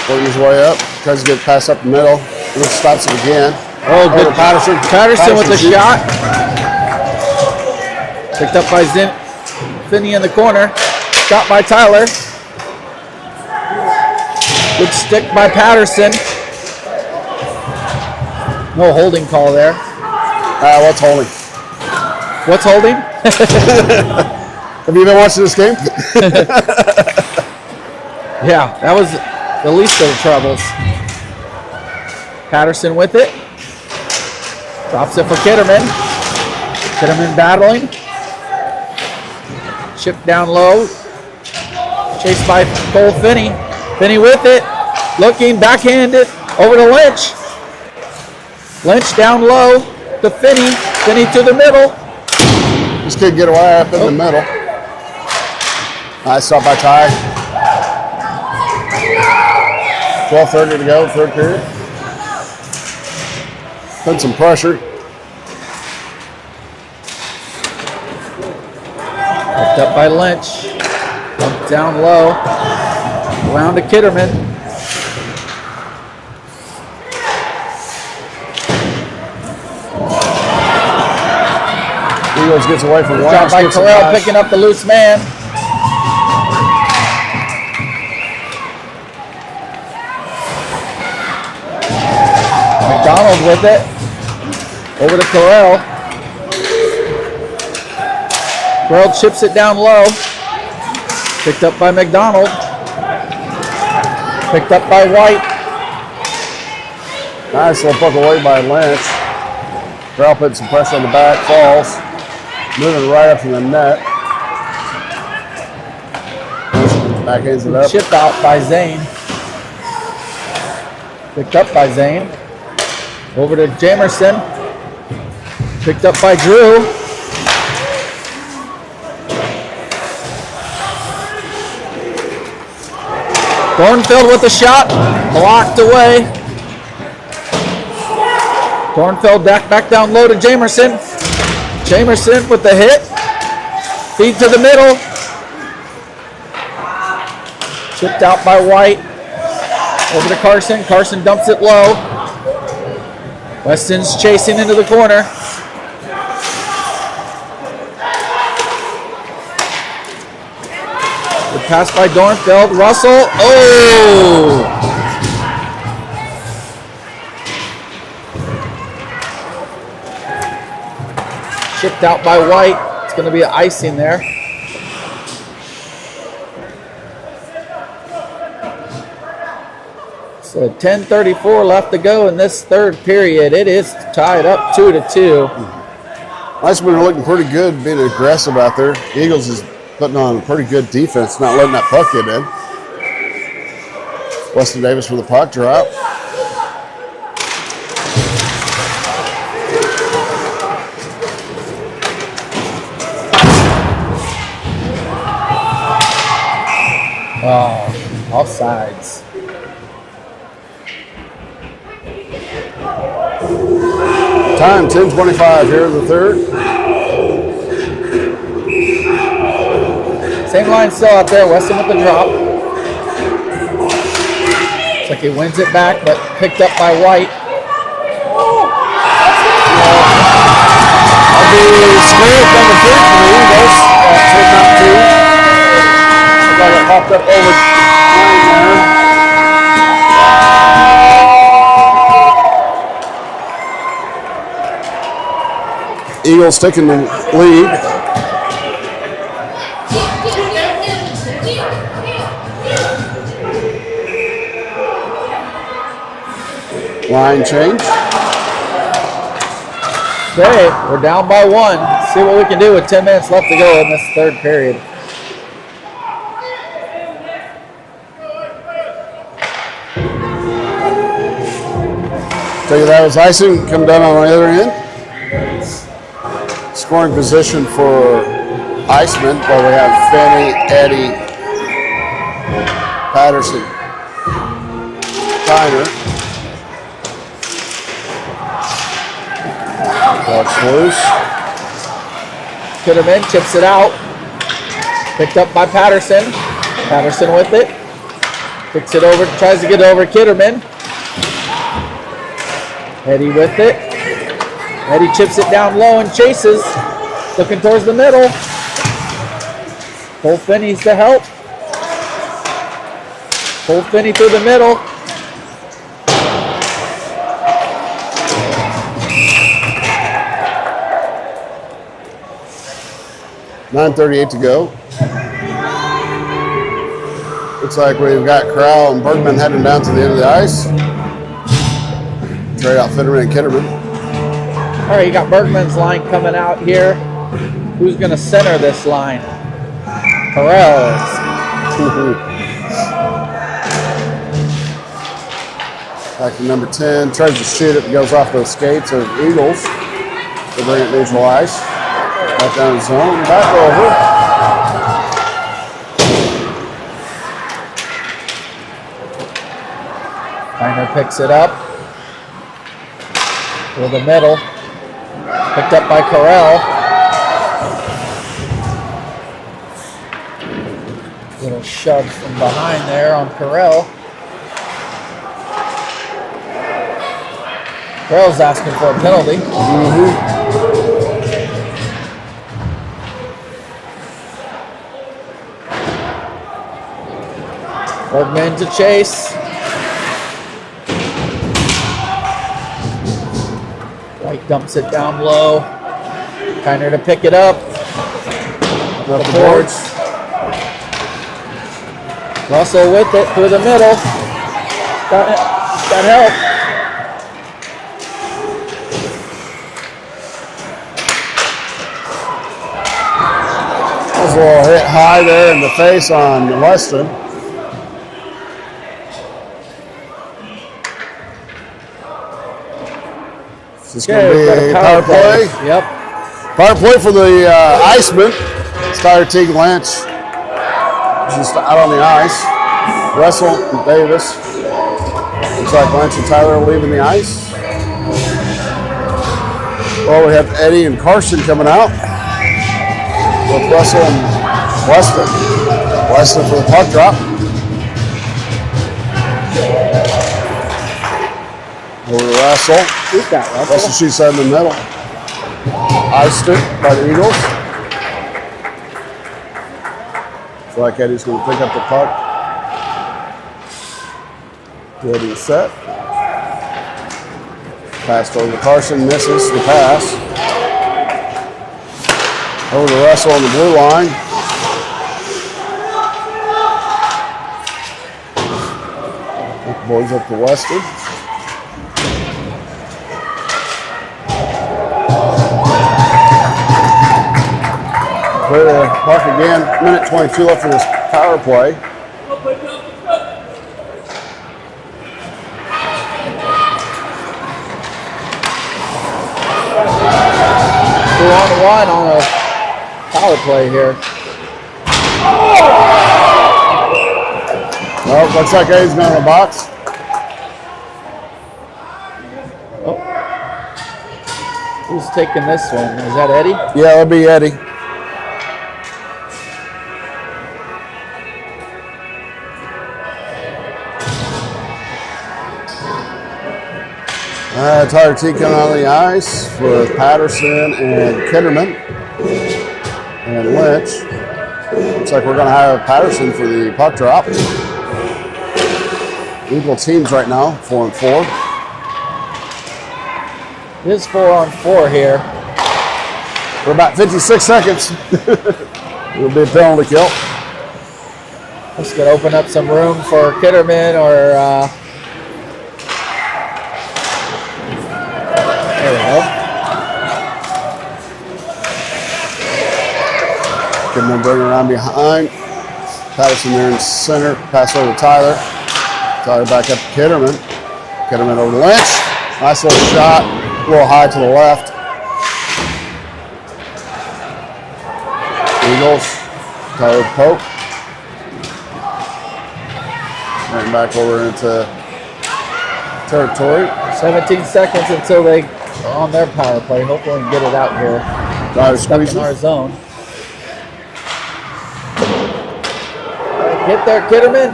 S1: Working his way up. Tries to get passed up the middle. Lynch stops it again.
S2: Oh, good.
S1: Patterson.
S2: Patterson with the shot. Picked up by Finney in the corner. Shot by Tyler. Good stick by Patterson. No holding call there.
S1: What's holding?
S2: What's holding?
S1: Have you been watching this game?
S2: Yeah, that was the least of the troubles. Patterson with it. Drops it for Kitterman. Kitterman battling. Chip down low. Chased by Cole Finney. Finney with it. Looking, backhanded. Over to Lynch. Lynch down low to Finney. Finney to the middle.
S1: This kid get away up in the middle. Nice stop by Ty. 12:30 to go, third period. Put some pressure.
S2: Picked up by Lynch. Bumped down low. Around to Kitterman.
S1: Eagles gets away from
S2: Shot by Terrell picking up the loose man. McDonald with it. Over to Terrell. Terrell chips it down low. Picked up by McDonald. Picked up by White.
S1: Nice little puck away by Lynch. Terrell putting some pressure on the back, falls. Moving right up from the net. Backhands it up.
S2: Chip out by Zane. Picked up by Zane. Over to Jamerson. Picked up by Drew. Thornfield with the shot. Blocked away. Thornfield back down low to Jamerson. Jamerson with the hit. Feed to the middle. Chipped out by White. Over to Carson. Carson dumps it low. Weston's chasing into the corner. Good pass by Dornfeld. Russell. Oh! Chipped out by White. It's going to be an icing there. So 10:34 left to go in this third period. It is tied up 2-2.
S1: Iceman are looking pretty good, being aggressive out there. The Eagles is putting on a pretty good defense, not letting that puck get in. Weston Davis with the puck drop.
S2: Oh, offsides.
S1: Time 10:25 here in the third.
S2: Same line still out there. Weston with the drop. Looks like he wins it back, but picked up by White.
S1: I'll be square number 3 for me. Those take out 2. I got it popped up over line there. Eagles taking the lead. Line change.
S2: Okay, we're down by 1. See what we can do with 10 minutes left to go in this third period.
S1: Tell you that was icing. Come down on the other end. Scoring position for Iceman, where we have Fanny, Eddie, Patterson, Tyner. Walks loose.
S2: Kitterman chips it out. Picked up by Patterson. Patterson with it. Kicks it over, tries to get it over Kitterman. Eddie with it. Eddie chips it down low and chases. Looking towards the middle. Cole Finney's to help. Cole Finney through the middle.
S1: .9:38 to go. Looks like we've got Corral and Bergman heading down to the end of the ice. Trade out Fitterman and Kitterman.
S2: All right, you got Bergman's line coming out here. Who's going to center this line? Corral.
S1: Back to number 10. Tries to shoot it, goes off the skates of Eagles. They bring it neutral ice. Back down the zone, back over.
S2: Tyner picks it up. Through the middle. Picked up by Corral. Little shove from behind there on Corral. Corral's asking for a penalty. Bergman to chase. White dumps it down low. Tyner to pick it up.
S1: Up the boards.
S2: Russell with it through the middle. Got help.
S1: There's a little hit high there in the face on Weston. It's going to be a power play.
S2: Yep.
S1: Power play for the Iceman. Tyler Teague Lynch just out on the ice. Russell and Davis. Looks like Lynch and Tyler are leaving the ice. Well, we have Eddie and Carson coming out with Russell and Weston. Weston for the puck drop. Over to Russell.
S2: Shoot that, Russell.
S1: Russell shoots that in the middle. Iced it by the Eagles. Looks like Eddie's going to pick up the puck. Ready set. Passed over to Carson, misses the pass. Over to Russell on the blue line. Boards up to Weston. Clear the puck again. Minute 22 left for this power play.
S2: We're on one on a power play here.
S1: Well, looks like Eddie's going in the box.
S2: Oh. Who's taking this one? Is that Eddie?
S1: Yeah, it'll be Eddie. Tyler T coming on the ice with Patterson and Kitterman and Lynch. Looks like we're going to have Patterson for the puck drop. Equal teams right now, 4-4.
S2: It is 4-on-4 here.
S1: For about 56 seconds. It'll be a penalty kill.
S2: That's going to open up some room for Kitterman or there we go.
S1: Kitterman bring around behind. Patterson there in center. Pass over to Tyler. Tyler back up to Kitterman. Kitterman over to Lynch. Nice little shot. A little high to the left. Eagles. Tyler Pope. Right back over into territory.
S2: 17 seconds until they are on their power play. Hopefully we can get it out here.
S1: Tyler
S2: Stuck in
S1: squeezes.
S2: our zone. Get there, Kitterman.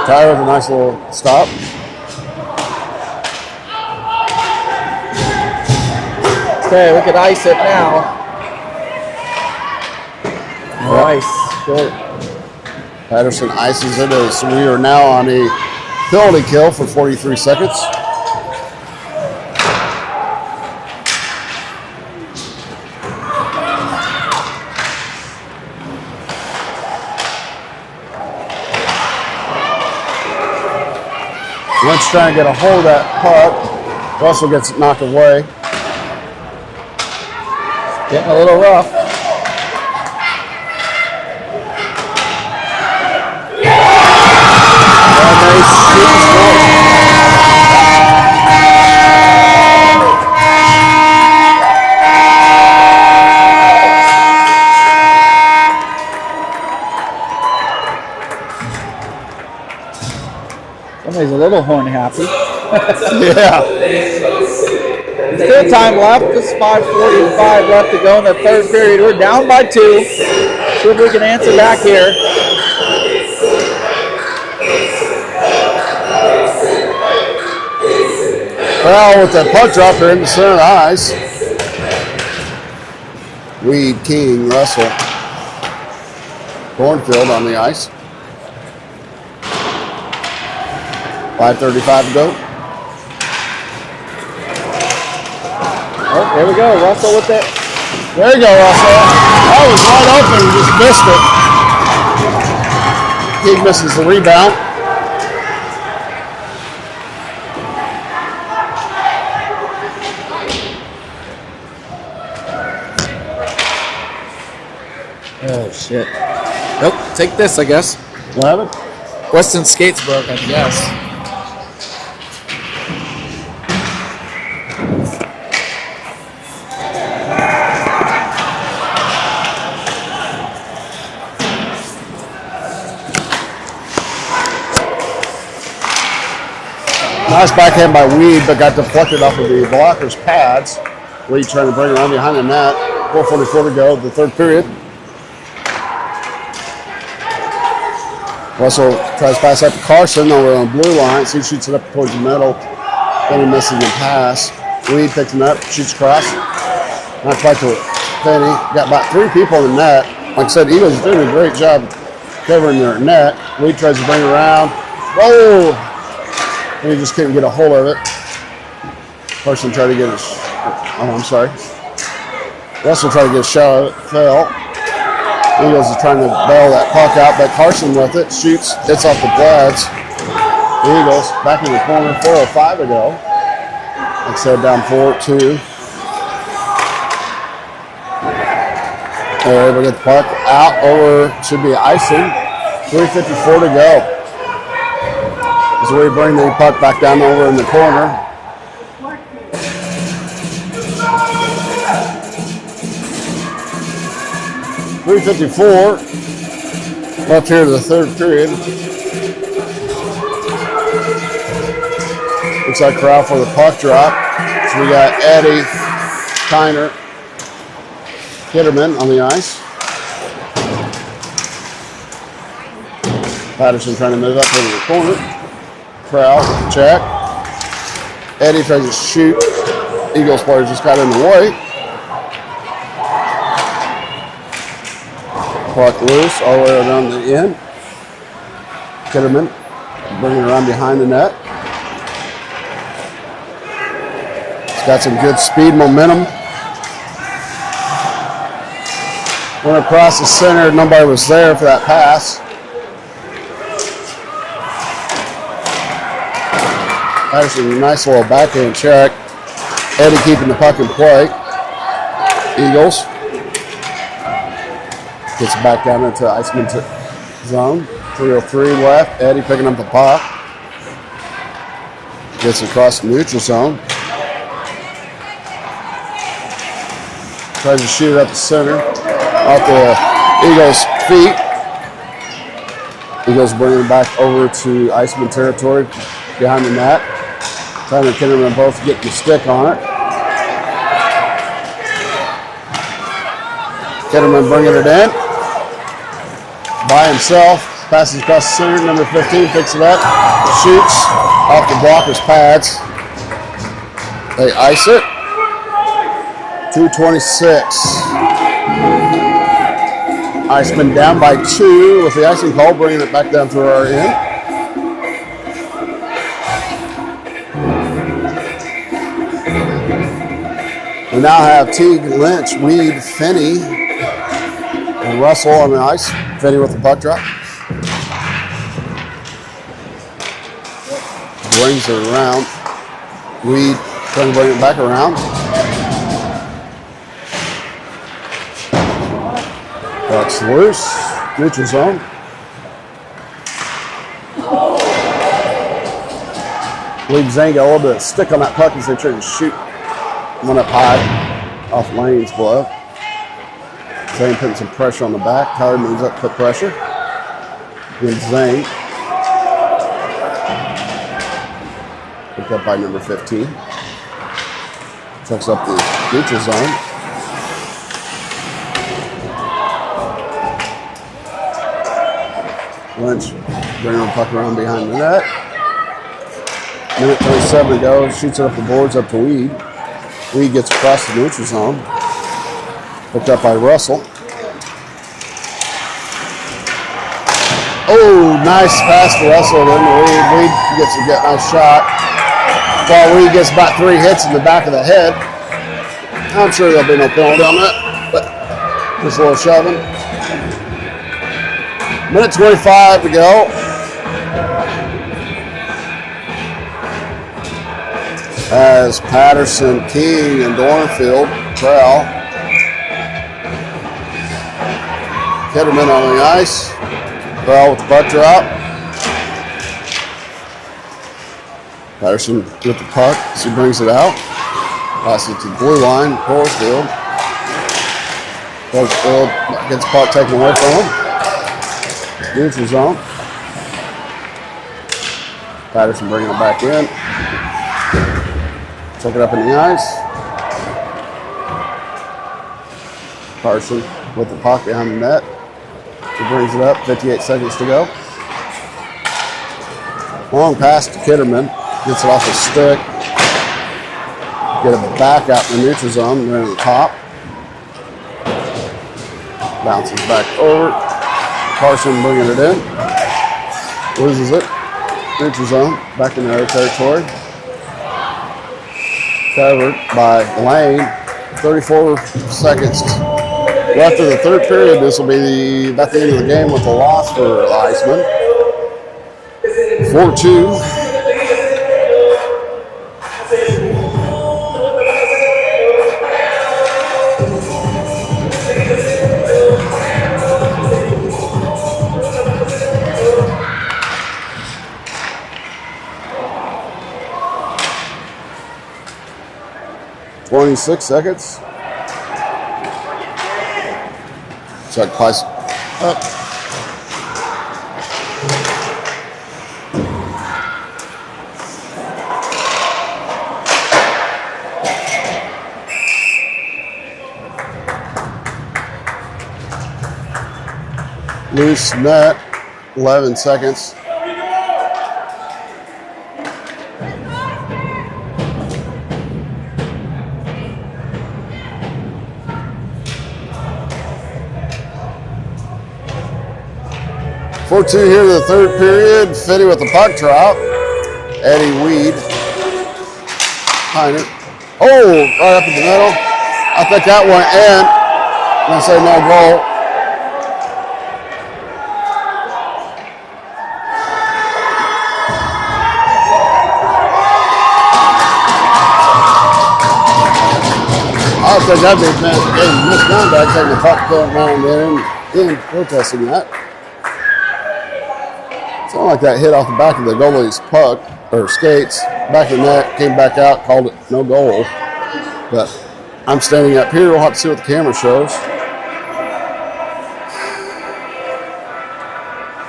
S1: Tyler with a nice little stop.
S2: Okay, we could ice it now. Nice. Good.
S1: Patterson ices it as we are now on a penalty kill for 43 seconds. Lynch trying to get a hold of that puck. Russell gets it knocked away.
S2: Getting a little rough.
S1: And they shoot and score.
S2: Somebody's a little horn happy.
S1: Yeah.
S2: Still time left. It's 5:45 left to go in the third period. We're down by 2. See if we can answer back here.
S1: Well, with that puck drop, they're in the center of the ice. Weed, King, Russell, Cornfield on the ice. 5:35 to go.
S2: Oh, there we go. Russell with it.
S1: There you go, Russell. That was wide open. He just missed it. King misses the rebound.
S2: Oh, shit. Nope. Take this, I guess.
S1: 11.
S2: Weston's skates broke, I guess.
S1: Nice backhand by Weed, but got deflected off of the blocker's pads. Weed trying to bring it around behind the net. 4:44 to go, the third period. Russell tries to pass out to Carson over on the blue line. So he shoots it up towards the middle. Then he misses the pass. Weed picks him up, shoots across. Not quite to Penny. Got about 3 people in the net. Like I said, Eagles doing a great job covering their net. Weed tries to bring it around. Whoa! And he just couldn't get a hold of it. Carson tried to get his. Oh, I'm sorry. Russell tried to get a shot of it. Fell. Eagles is trying to bail that puck out, but Carson with it, shoots, hits off the pads. The Eagles back in the corner, 4:05 to go. Like I said, down 4-2. They're able to get the puck out over, should be icing. 3:54 to go. As we bring the puck back down over in the corner. .354 left here to the third period. Looks like corral for the puck drop. So we got Eddie, Kiner, Kitterman on the ice. Patterson trying to move up into the corner. Corral with the check. Eddie tries to shoot. Eagles player just got in the way. Puck loose all the way around the end. Kitterman bringing it around behind the net. He's got some good speed, momentum. Went across the center. Nobody was there for that pass. Actually, a nice little backhand check. Eddie keeping the puck in play. Eagles. Gets back down into Iceman zone. 3:03 left. Eddie picking up the puck. Gets across the neutral zone. Tries to shoot it up the center. Off the Eagles' feet. Eagles bringing it back over to Iceman territory behind the net. Trying to get them both get the stick on it. Kitterman bringing it in. By himself. Passes across the center. Number 15 picks it up. Shoots off the blocker's pads. They ice it. 2:26. Iceman down by 2 with the icing call, bringing it back down through our end. We now have Teague, Lynch, Weed, Finney, and Russell on the ice. Finney with the puck drop. Brings it around. Weed trying to bring it back around. Puck's loose. Neutral zone. Believe Zane got a little bit of stick on that puck as they tried to shoot one up high off Lane's glove. Zane putting some pressure on the back. Tyler moves up to put pressure. Then Zane. Picked up by number 15. Checks up the neutral zone. Lynch bringing the puck around behind the net. Minute 37 to go. Shoots it up the boards up to Weed. Weed gets across the neutral zone. Picked up by Russell. Oh, nice pass to Russell. Then Weed gets a nice shot. While Weed gets about 3 hits in the back of the head. I'm sure there'll be no penalty on that, but just a little shoving. Minute 25 to go. As Patterson, King, and Dornfield trail. Kitterman on the ice. Trail with the puck drop. Patterson with the puck as he brings it out. Passes it to the blue line. Horsfield. Horsfield gets the puck taken away from him. Neutral zone. Patterson bringing it back in. Took it up in the ice. Carson with the puck behind the net. He brings it up. 58 seconds to go. Long pass to Kitterman. Gets it off his stick. Get it back out in the neutral zone. They're in the top. Bounces back over. Carson bringing it in. Loses it. Neutral zone. Back in their territory. Covered by Lane. 34 seconds left of the third period. This will be about the end of the game with a loss for Iceman. 4-2. 26 seconds. Check price up. Loose net, 11 seconds. Four-two here to the third period. Fitty with the puck drop. Eddie Weed. Behind it. Oh, right up in the middle. I think that went in. I'm going to say no goal. I think that'd be a misconduct, taking the puck going around in protesting that. Sounded like that hit off the back of the goalie's puck, or skates, back of the net, came back out, called it no goal. But I'm standing up here, we'll have to see what the camera shows.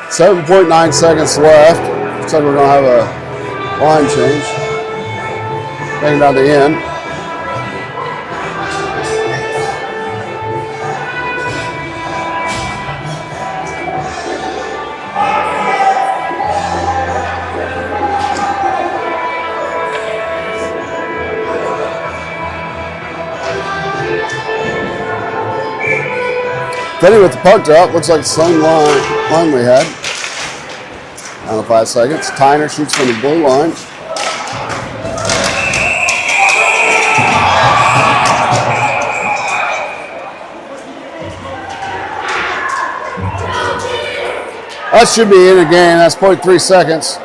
S1: 7.9 seconds left. Looks like we're going to have a line change. Taking down the end. Fitty with the puck drop, looks like the same line we had. Down to 5 seconds. Tyner shoots from the blue line. That should be in again. That's 0.3 seconds.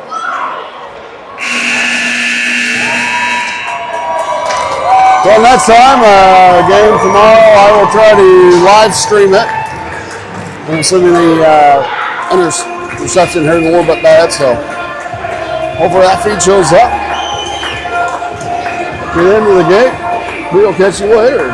S1: So next time, game tomorrow, I will try to live stream it. I'm assuming the interception here is a little bit bad, so hopefully that feed shows up. Get into the gate. We'll catch you later.